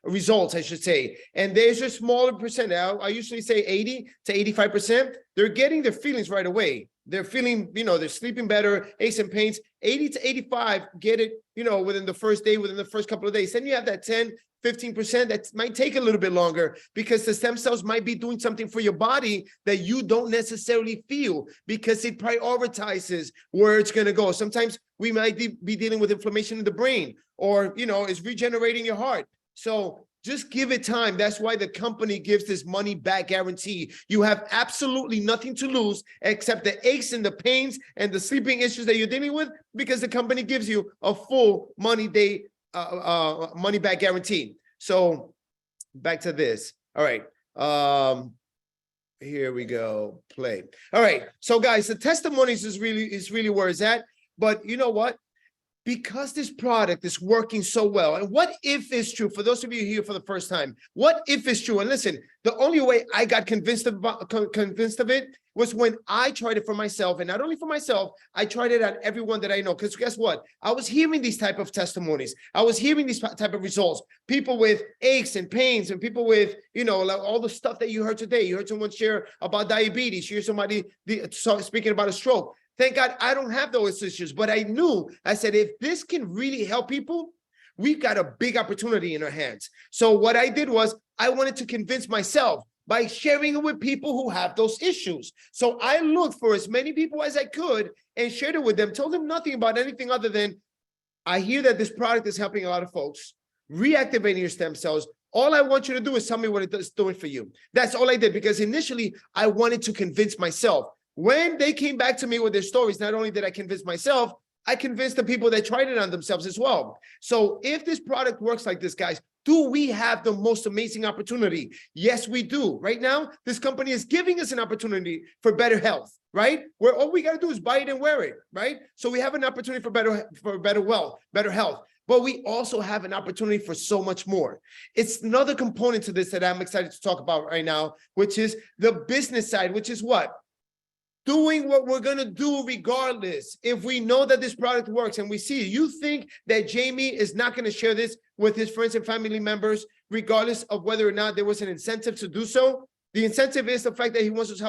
results, I should say. And there's a smaller percent. I usually say 80 to 85%. They're getting their feelings right away. They're feeling, they're sleeping better, aches and pains. 80 to 85 get it, within the first day, within the first couple of days. Then you have that 10, 15% that might take a little bit longer because the stem cells might be doing something for your body that you don't necessarily feel because it prioritizes where it's going to go. Sometimes we might be dealing with inflammation in the brain or, it's regenerating your heart. So just give it time. That's why the company gives this money back guarantee. You have absolutely nothing to lose except the aches and the pains and the sleeping issues that you're dealing with because the company gives you a full money back guarantee. So back to this. All right. Here we go. Play. All right. So guys, the testimonies is really where it's at. But you know what? Because this product is working so well, and what if it's true, for those of you here for the first time, what if it's true? And listen, the only way I got convinced of it was when I tried it for myself, and not only for myself, I tried it on everyone that I know, because guess what? I was hearing these type of testimonies. I was hearing these type of results, people with aches and pains, and people with, like all the stuff that you heard today. You heard someone share about diabetes, you heard somebody speaking about a stroke. Thank God I don't have those issues, but I said, if this can really help people, we've got a big opportunity in our hands. So what I did was I wanted to convince myself by sharing it with people who have those issues. So I looked for as many people as I could and shared it with them, told them nothing about anything other than, I hear that this product is helping a lot of folks, reactivating your stem cells. All I want you to do is tell me what it's doing for you. That's all I did, because initially I wanted to convince myself. When they came back to me with their stories, not only did I convince myself, I convinced the people that tried it on themselves as well. So if this product works like this, guys, do we have the most amazing opportunity? Yes, we do. Right now, this company is giving us an opportunity for better health, right? Where all we got to do is buy it and wear it, right? So we have an opportunity for better wealth, better health. But we also have an opportunity for so much more. It's another component to this that I'm excited to talk about right now, which is the business side, which is what? Doing what we're going to do regardless. If we know that this product works and we see it, you think that Jamie is not going to share this with his friends and family members, regardless of whether or not there was an incentive to do so? The incentive is the fact that he wants to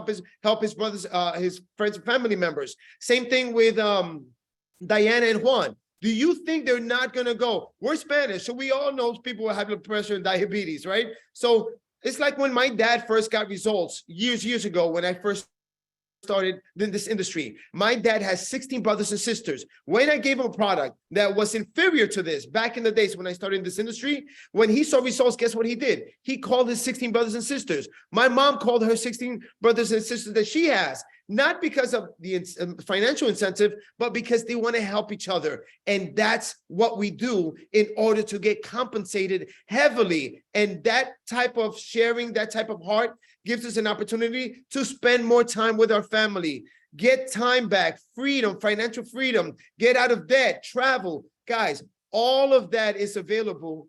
help his brothers, his friends and family members. Same thing with Diana and Juan. Do you think they're not going to go? We're Spanish, so we all know people with high blood pressure and diabetes, right? So it's like when my dad first got results years ago when I first started in this industry. My dad has 16 brothers and sisters. When I gave him a product that was inferior to this back in the days when I started in this industry, when he saw results, guess what he did? He called his 16 brothers and sisters. My mom called her 16 brothers and sisters that she has, not because of the financial incentive, but because they want to help each other. And that's what we do in order to get compensated heavily. And that type of sharing, that type of heart gives us an opportunity to spend more time with our family, get time back, freedom, financial freedom, get out of debt, travel. Guys, all of that is available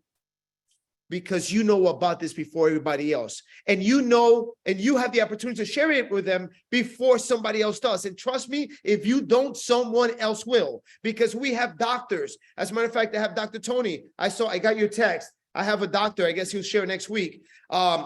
because you know about this before everybody else. And you know, and you have the opportunity to share it with them before somebody else does. And trust me, if you don't, someone else will. Because we have doctors. As a matter of fact, I have Dr. Tony. I got your text. I have a doctor, I guess he'll share next week,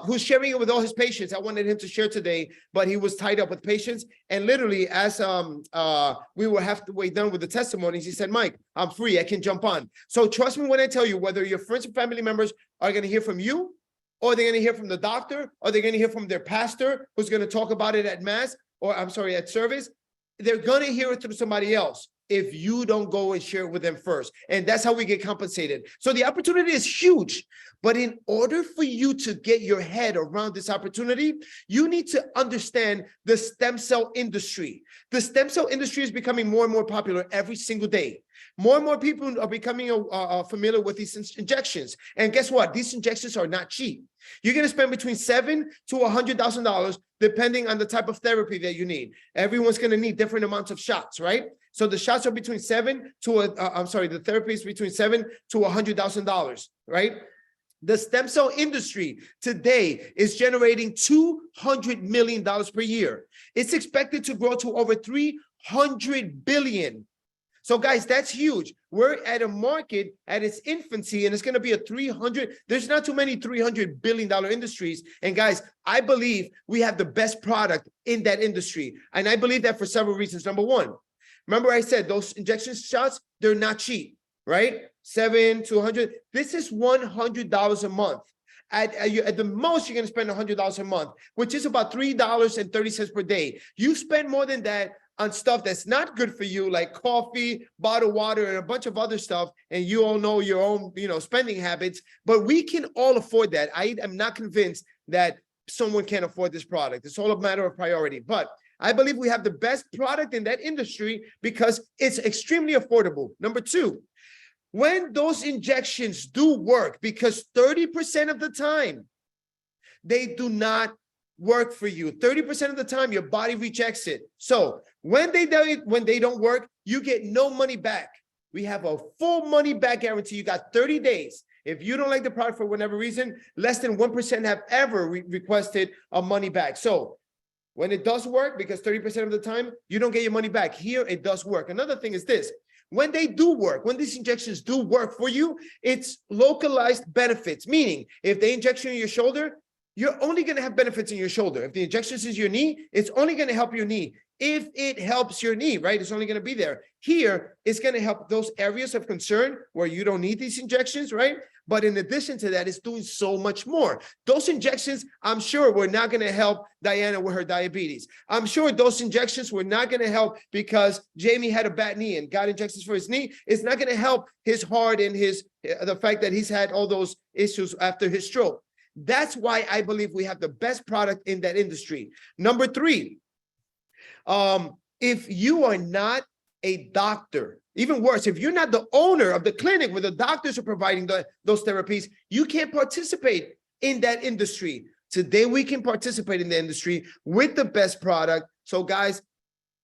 who's sharing it with all his patients. I wanted him to share today, but he was tied up with patients. And literally, as we will have to wait done with the testimonies, he said, Mike, I'm free, I can jump on. So trust me when I tell you, whether your friends and family members are going to hear from you, or they're going to hear from the doctor, or they're going to hear from their pastor, who's going to talk about it at mass, or I'm sorry, at service, they're going to hear it through somebody else if you don't go and share it with them first. And that's how we get compensated. So the opportunity is huge. But in order for you to get your head around this opportunity, you need to understand the stem cell industry. The stem cell industry is becoming more and more popular every single day. More and more people are becoming familiar with these injections. And guess what? These injections are not cheap. You're going to spend between $7,000 to $100,000 depending on the type of therapy that you need. Everyone's going to need different amounts of shots, right? So the shots are between the therapy is between $7,000 to $100,000, right? The stem cell industry today is generating $200 million per year. It's expected to grow to over $300 billion. So guys, that's huge. We're at a market at its infancy, and it's going to be there's not too many $300 billion industries. And guys, I believe we have the best product in that industry. And I believe that for several reasons. Number one, remember I said those injection shots, they're not cheap, right? $7 to $100. This is $100 a month. At the most, you're going to spend $100 a month, which is about $3.30 per day. You spend more than that on stuff that's not good for you, like coffee, bottled water, and a bunch of other stuff. And you all know your own, spending habits. But we can all afford that. I am not convinced that someone can't afford this product. It's all a matter of priority. But I believe we have the best product in that industry because it's extremely affordable. Number two, when those injections do work, because 30% of the time, they do not work for you. 30% of the time, your body rejects it. So when they don't work, you get no money back. We have a full money back guarantee. You got 30 days. If you don't like the product for whatever reason, less than 1% have ever requested a money back. So when it does work, because 30% of the time, you don't get your money back. Here, it does work. Another thing is this. When they do work, when these injections do work for you, it's localized benefits, meaning if they inject you in your shoulder, you're only going to have benefits in your shoulder. If the injection is your knee, it's only going to help your knee. If it helps your knee, right, it's only going to be there. Here, it's going to help those areas of concern where you don't need these injections, right? But in addition to that, it's doing so much more. Those injections, I'm sure, were not going to help Diana with her diabetes. I'm sure those injections were not going to help because Jamie had a bad knee and got injections for his knee. It's not going to help his heart and the fact that he's had all those issues after his stroke. That's why I believe we have the best product in that industry. Number three, if you are not a doctor, even worse, if you're not the owner of the clinic where the doctors are providing those therapies, you can't participate in that industry. Today, we can participate in the industry with the best product. So guys,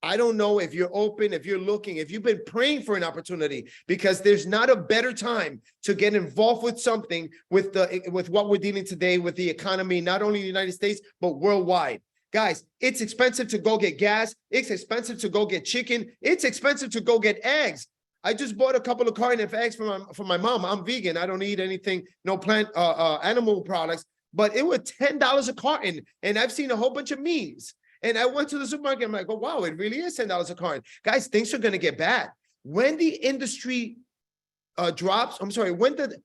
I don't know if you're open, if you're looking, if you've been praying for an opportunity, because there's not a better time to get involved with something with what we're dealing today with the economy, not only in the United States, but worldwide. Guys, it's expensive to go get gas. It's expensive to go get chicken. It's expensive to go get eggs. I just bought a couple of carton of eggs for my mom. I'm vegan. I don't eat anything, no plant, animal products. but it was $10 a carton. And I've seen a whole bunch of memes. And I went to the supermarket. I'm like, oh, wow, it really is $10 a carton. Guys, things are going to get bad. When the industry drops, I'm sorry, when the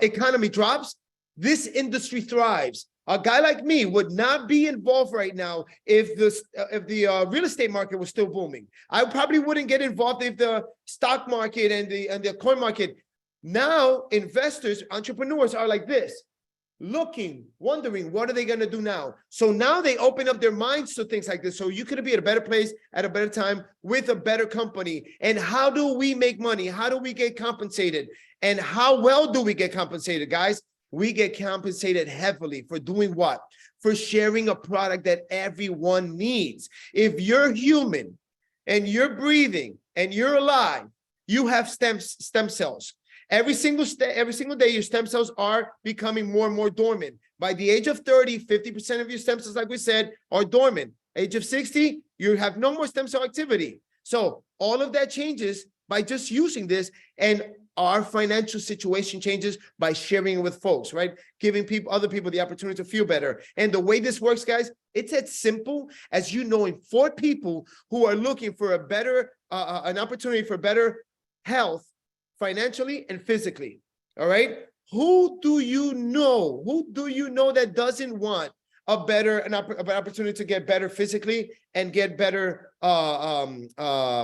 economy drops, this industry thrives. A guy like me would not be involved right now if the real estate market was still booming. I probably wouldn't get involved if the stock market and the coin market. Now, investors, entrepreneurs are like this, looking, wondering, what are they going to do now? So now they open up their minds to things like this. So you could be at a better place at a better time with a better company. And how do we make money? How do we get compensated? And how well do we get compensated, guys? We get compensated heavily for doing what? For sharing a product that everyone needs. If you're human and you're breathing and you're alive, you have stem cells. Every single day, your stem cells are becoming more and more dormant. By the age of 30, 50% of your stem cells, like we said, are dormant. Age of 60, you have no more stem cell activity. So all of that changes by just using this, and our financial situation changes by sharing it with folks, right? Giving other people the opportunity to feel better. And the way this works, guys, it's as simple as you knowing 4 people who are looking for a better, an opportunity for better health, financially and physically. All right. Who do you know? Who do you know that doesn't want an opportunity to get better physically and get better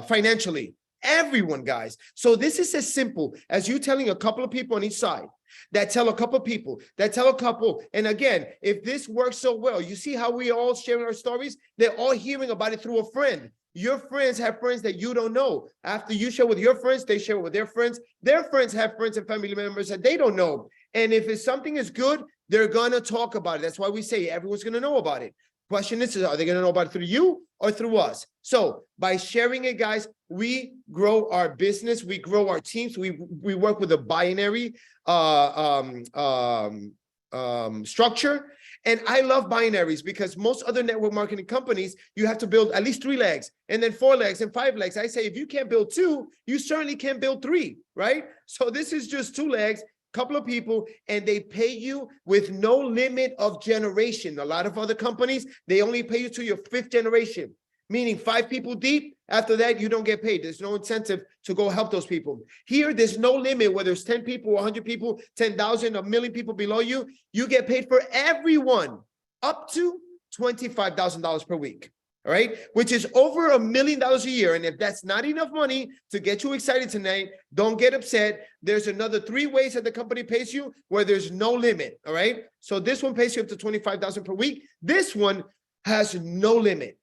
financially? Everyone, guys. So this is as simple as you telling a couple of people on each side that tell a couple of people that tell a couple. And again, if this works so well, you see how we all sharing our stories? They're all hearing about it through a friend. Your friends have friends that you don't know. After you share with your friends, they share with their friends. Their friends have friends and family members that they don't know. And if something is good, they're going to talk about it. That's why we say everyone's going to know about it. Question is, are they going to know about it through you or through us? So by sharing it, guys, we grow our business. We grow our teams. We work with a binary structure. And I love binaries because most other network marketing companies, you have to build at least 3 legs and then 4 legs and 5 legs. I say, if you can't build 2, you certainly can't build 3, right? So this is just 2 legs, couple of people, and they pay you with no limit of generation. A lot of other companies, they only pay you to your 5th generation, meaning 5 people deep. After that, you don't get paid. There's no incentive to go help those people. Here, there's no limit, whether it's 10 people, 100 people, 10,000, a million people below you. You get paid for everyone up to $25,000 per week. All right, which is over $1 million a year. And if that's not enough money to get you excited tonight, don't get upset. There's another 3 ways that the company pays you where there's no limit. All right, so this one pays you up to $25,000 per week. This one has no limit.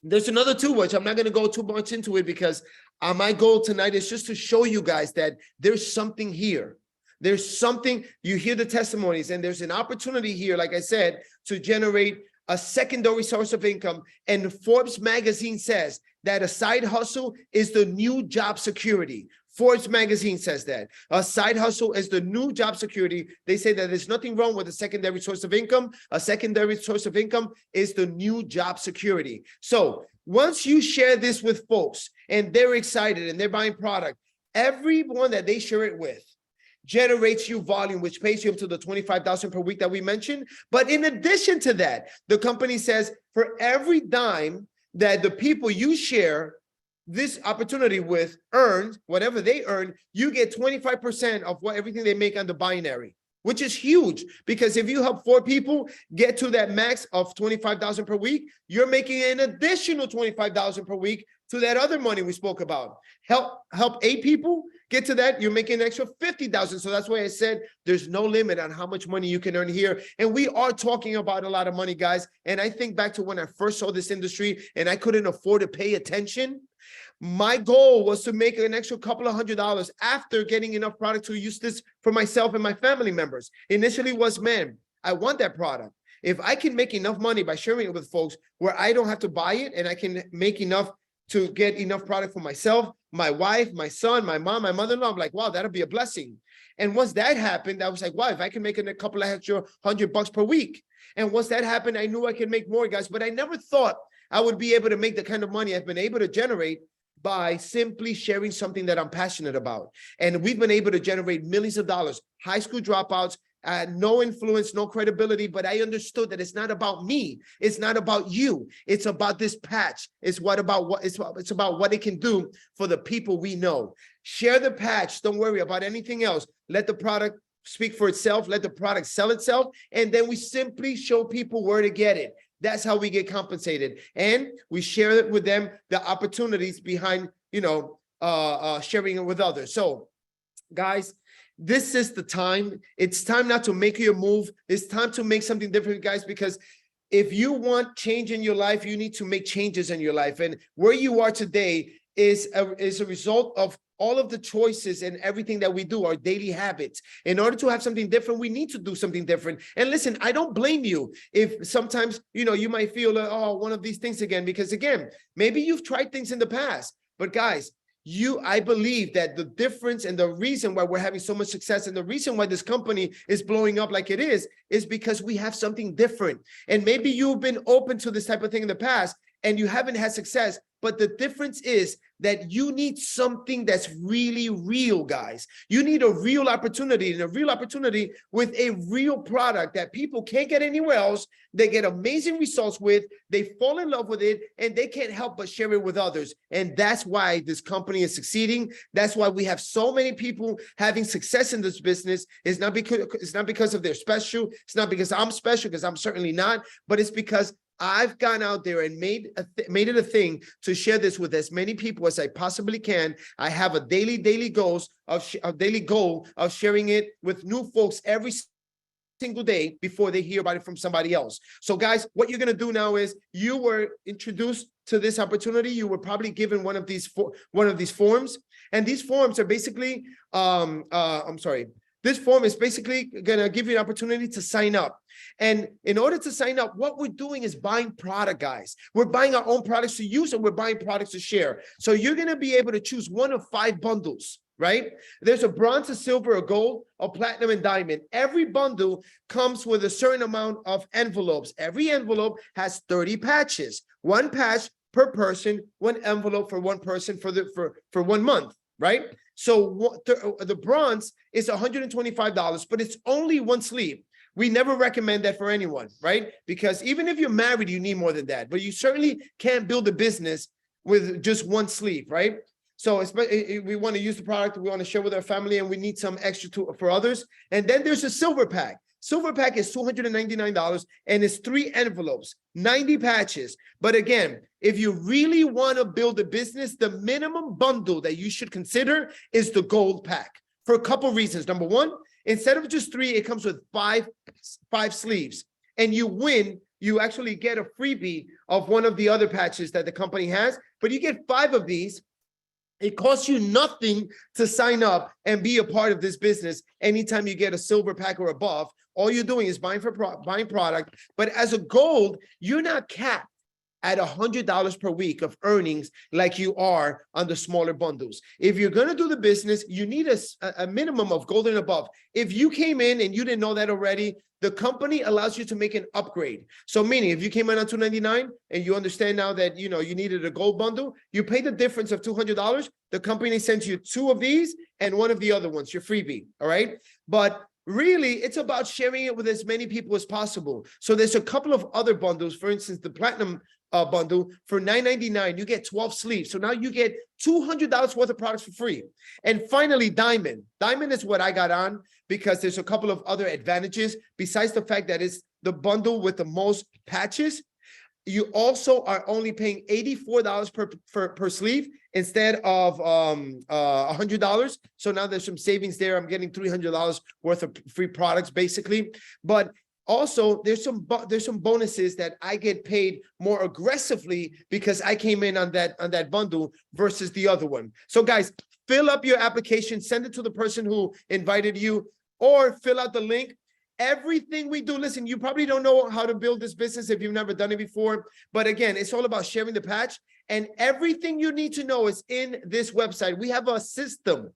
There's another 2, which I'm not going to go too much into it because my goal tonight is just to show you guys that there's something here. There's something, you hear the testimonies, and there's an opportunity here, like I said, to generate a secondary source of income. And Forbes magazine says that a side hustle is the new job security. Forbes magazine says that a side hustle is the new job security. They say that there's nothing wrong with a secondary source of income. A secondary source of income is the new job security. So once you share this with folks and they're excited and they're buying product, everyone that they share it with generates you volume, which pays you up to the $25,000 per week that we mentioned. But in addition to that, the company says for every dime that the people you share this opportunity with earned, whatever they earn, you get 25% of everything they make on the binary, which is huge. Because if you help 4 people get to that max of $25,000 per week, you're making an additional $25,000 per week to that other money we spoke about. Help 8 people get to that, you're making an extra $50,000. So that's why I said there's no limit on how much money you can earn here. And we are talking about a lot of money, guys. And I think back to when I first saw this industry and I couldn't afford to pay attention. My goal was to make an extra couple of $100s after getting enough product to use this for myself and my family members. Initially was, man, I want that product. If I can make enough money by sharing it with folks where I don't have to buy it and I can make enough to get enough product for myself, my wife, my son, my mom, my mother-in-law, I'm like, wow, that'll be a blessing. And once that happened, I was like, wow, if I can make a couple of extra $100 per week. And once that happened, I knew I could make more, guys, but I never thought I would be able to make the kind of money I've been able to generate by simply sharing something that I'm passionate about. And we've been able to generate millions of dollars. High school dropouts no influence, no credibility, but I understood that it's not about me. It's not about you. It's about this patch. It's about what it can do for the people we know. Share the patch. Don't worry about anything else. Let the product speak for itself. Let the product sell itself. And then we simply show people where to get it. That's how we get compensated. And we share it with them, the opportunities behind, sharing it with others. So guys, this is the time. It's time not to make your move. It's time to make something different, guys, because if you want change in your life, you need to make changes in your life. And where you are today is a result of all of the choices and everything that we do, our daily habits. In order to have something different, we need to do something different. And listen, I don't blame you if sometimes, you might feel, oh, one of these things again, because again, maybe you've tried things in the past, but guys, I believe that the difference and the reason why we're having so much success and the reason why this company is blowing up like it is because we have something different. And maybe you've been open to this type of thing in the past and you haven't had success, but the difference is that you need something that's really real, guys. You need a real opportunity, and a real opportunity with a real product that people can't get anywhere else. They get amazing results with, they fall in love with it, and they can't help but share it with others. And that's why this company is succeeding. That's why we have so many people having success in this business. It's not because of their special. It's not because I'm special, because I'm certainly not, but it's because I've gone out there and made it a thing to share this with as many people as I possibly can. I have a daily goal of sharing it with new folks every single day before they hear about it from somebody else. So guys, what you're going to do now is you were introduced to this opportunity. You were probably given one of these forms, and these forms are basically this form is basically going to give you an opportunity to sign up. And in order to sign up, what we're doing is buying product, guys. We're buying our own products to use, and we're buying products to share. So you're going to be able to choose one of 5 bundles, right? There's a bronze, a silver, a gold, a platinum, and diamond. Every bundle comes with a certain amount of envelopes. Every envelope has 30 patches, 1 patch per person, 1 envelope for 1 person for 1 month, right? So the bronze is $125, but it's only 1 sleeve. We never recommend that for anyone, right? Because even if you're married, you need more than that, but you certainly can't build a business with just 1 sleeve, right? So we want to use the product, we want to share with our family, and we need some extra for others. And then there's a silver pack. Silver pack is $299, and it's 3 envelopes, 90 patches. But again, if you really want to build a business, the minimum bundle that you should consider is the gold pack for a couple reasons. Number one, instead of just 3, it comes with 5 sleeves, and you actually get a freebie of one of the other patches that the company has, but you get 5 of these. It costs you nothing to sign up and be a part of this business. Anytime you get a silver pack or above, all you're doing is buying product. But as a gold, you're not capped at $100 per week of earnings like you are on the smaller bundles. If you're going to do the business, you need a minimum of gold and above. If you came in and you didn't know that already, the company allows you to make an upgrade. So meaning if you came in on $299 and you understand now that you needed a gold bundle, you pay the difference of $200. The company sends you 2 of these and 1 of the other ones, your freebie. All right. But really, it's about sharing it with as many people as possible. So there's a couple of other bundles. For instance, the platinum bundle for $9.99, you get 12 sleeves. So now you get $200 worth of products for free. And finally, diamond. Diamond is what I got on because there's a couple of other advantages besides the fact that it's the bundle with the most patches. You also are only paying $84 per sleeve instead of $100. So now there's some savings there. I'm getting $300 worth of free products basically. But also, there's some bonuses that I get paid more aggressively because I came in on that bundle versus the other one. So guys, fill up your application, send it to the person who invited you, or fill out the link. Everything we do, listen, you probably don't know how to build this business if you've never done it before. But again, it's all about sharing the patch. And everything you need to know is in this website. We have a system,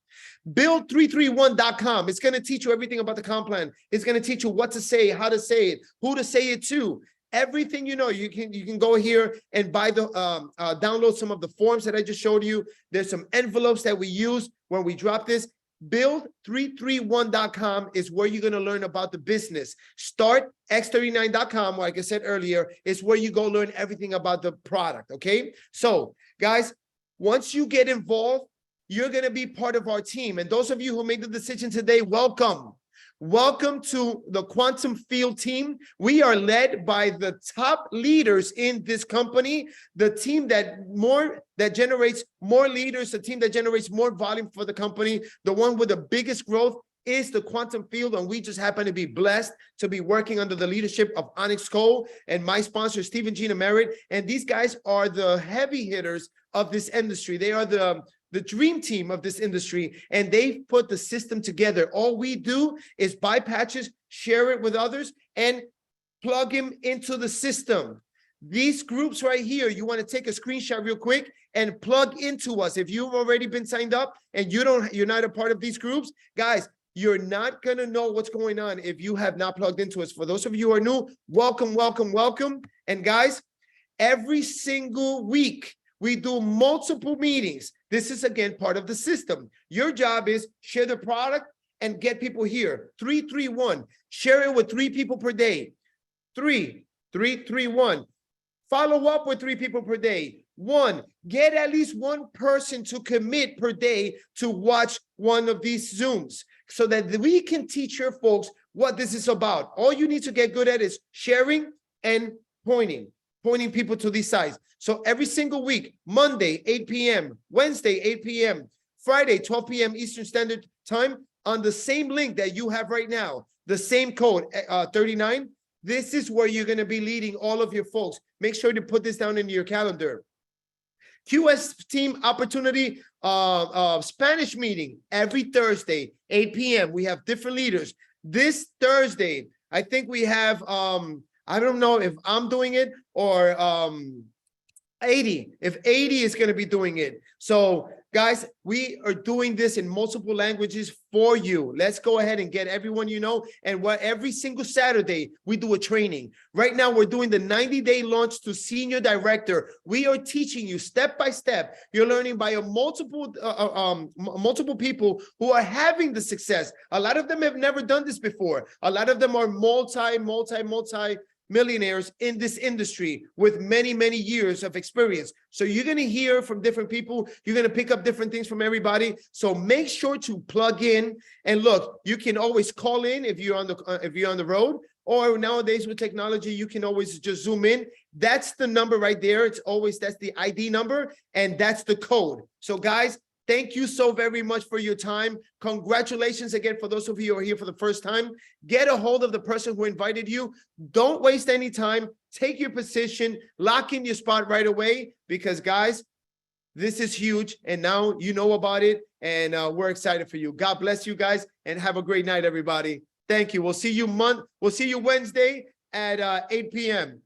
build331.com. It's going to teach you everything about the comp plan. It's going to teach you what to say, how to say it, who to say it to. Everything you know, you can go here and buy download some of the forms that I just showed you. There's some envelopes that we use when we drop this. build331.com is where you're going to learn about the business. Start X39.com, like I said earlier, is where you go learn everything about the product. Okay. So guys, once you get involved, you're going to be part of our team. And those of you who made the decision today, welcome. Welcome to the Quantum Field team. We are led by the top leaders in this company, the team that generates more leaders, the team that generates more volume for the company. The one with the biggest growth is the Quantum Field, and we just happen to be blessed to be working under the leadership of Onyx Coale and my sponsor, Stephen Gina Merritt. And these guys are the heavy hitters of this industry. They are the dream team of this industry, and they've put the system together. All we do is buy patches, share it with others, and plug them into the system. These groups right here, you want to take a screenshot real quick and plug into us. If you've already been signed up and you're not a part of these groups, guys, you're not going to know what's going on if you have not plugged into us. For those of you who are new, welcome, welcome, welcome. And guys, every single week, we do multiple meetings. This is, again, part of the system. Your job is share the product and get people here. 331. Share it with 3 people per day. 331. Follow up with 3 people per day. 1. Get at least 1 person to commit per day to watch one of these Zooms so that we can teach your folks what this is about. All you need to get good at is sharing and pointing people to these sites. So every single week, Monday, 8 p.m., Wednesday, 8 p.m., Friday, 12 p.m. Eastern Standard Time, on the same link that you have right now, the same code, 39, this is where you're going to be leading all of your folks. Make sure to put this down in your calendar. QS Team Opportunity Spanish meeting every Thursday, 8 p.m. We have different leaders. This Thursday, I think we have, I don't know if I'm doing it or 80, if 80 is going to be doing it. So guys, we are doing this in multiple languages for you. Let's go ahead and get everyone you know. And every single Saturday, we do a training. Right now, we're doing the 90-day launch to senior director. We are teaching you step by step. You're learning by multiple people who are having the success. A lot of them have never done this before. A lot of them are multi millionaires in this industry with many, many years of experience. So you're going to hear from different people. You're going to pick up different things from everybody. So make sure to plug in. And look, you can always call in if you're on the road, or nowadays with technology, you can always just zoom in. That's the number right there. That's the ID number, and that's the code. So guys, thank you so very much for your time. Congratulations again for those of you who are here for the first time. Get a hold of the person who invited you. Don't waste any time. Take your position, lock in your spot right away, because guys, this is huge. And now you know about it, and we're excited for you. God bless you guys, and have a great night, everybody. Thank you. We'll see you Wednesday at 8 p.m.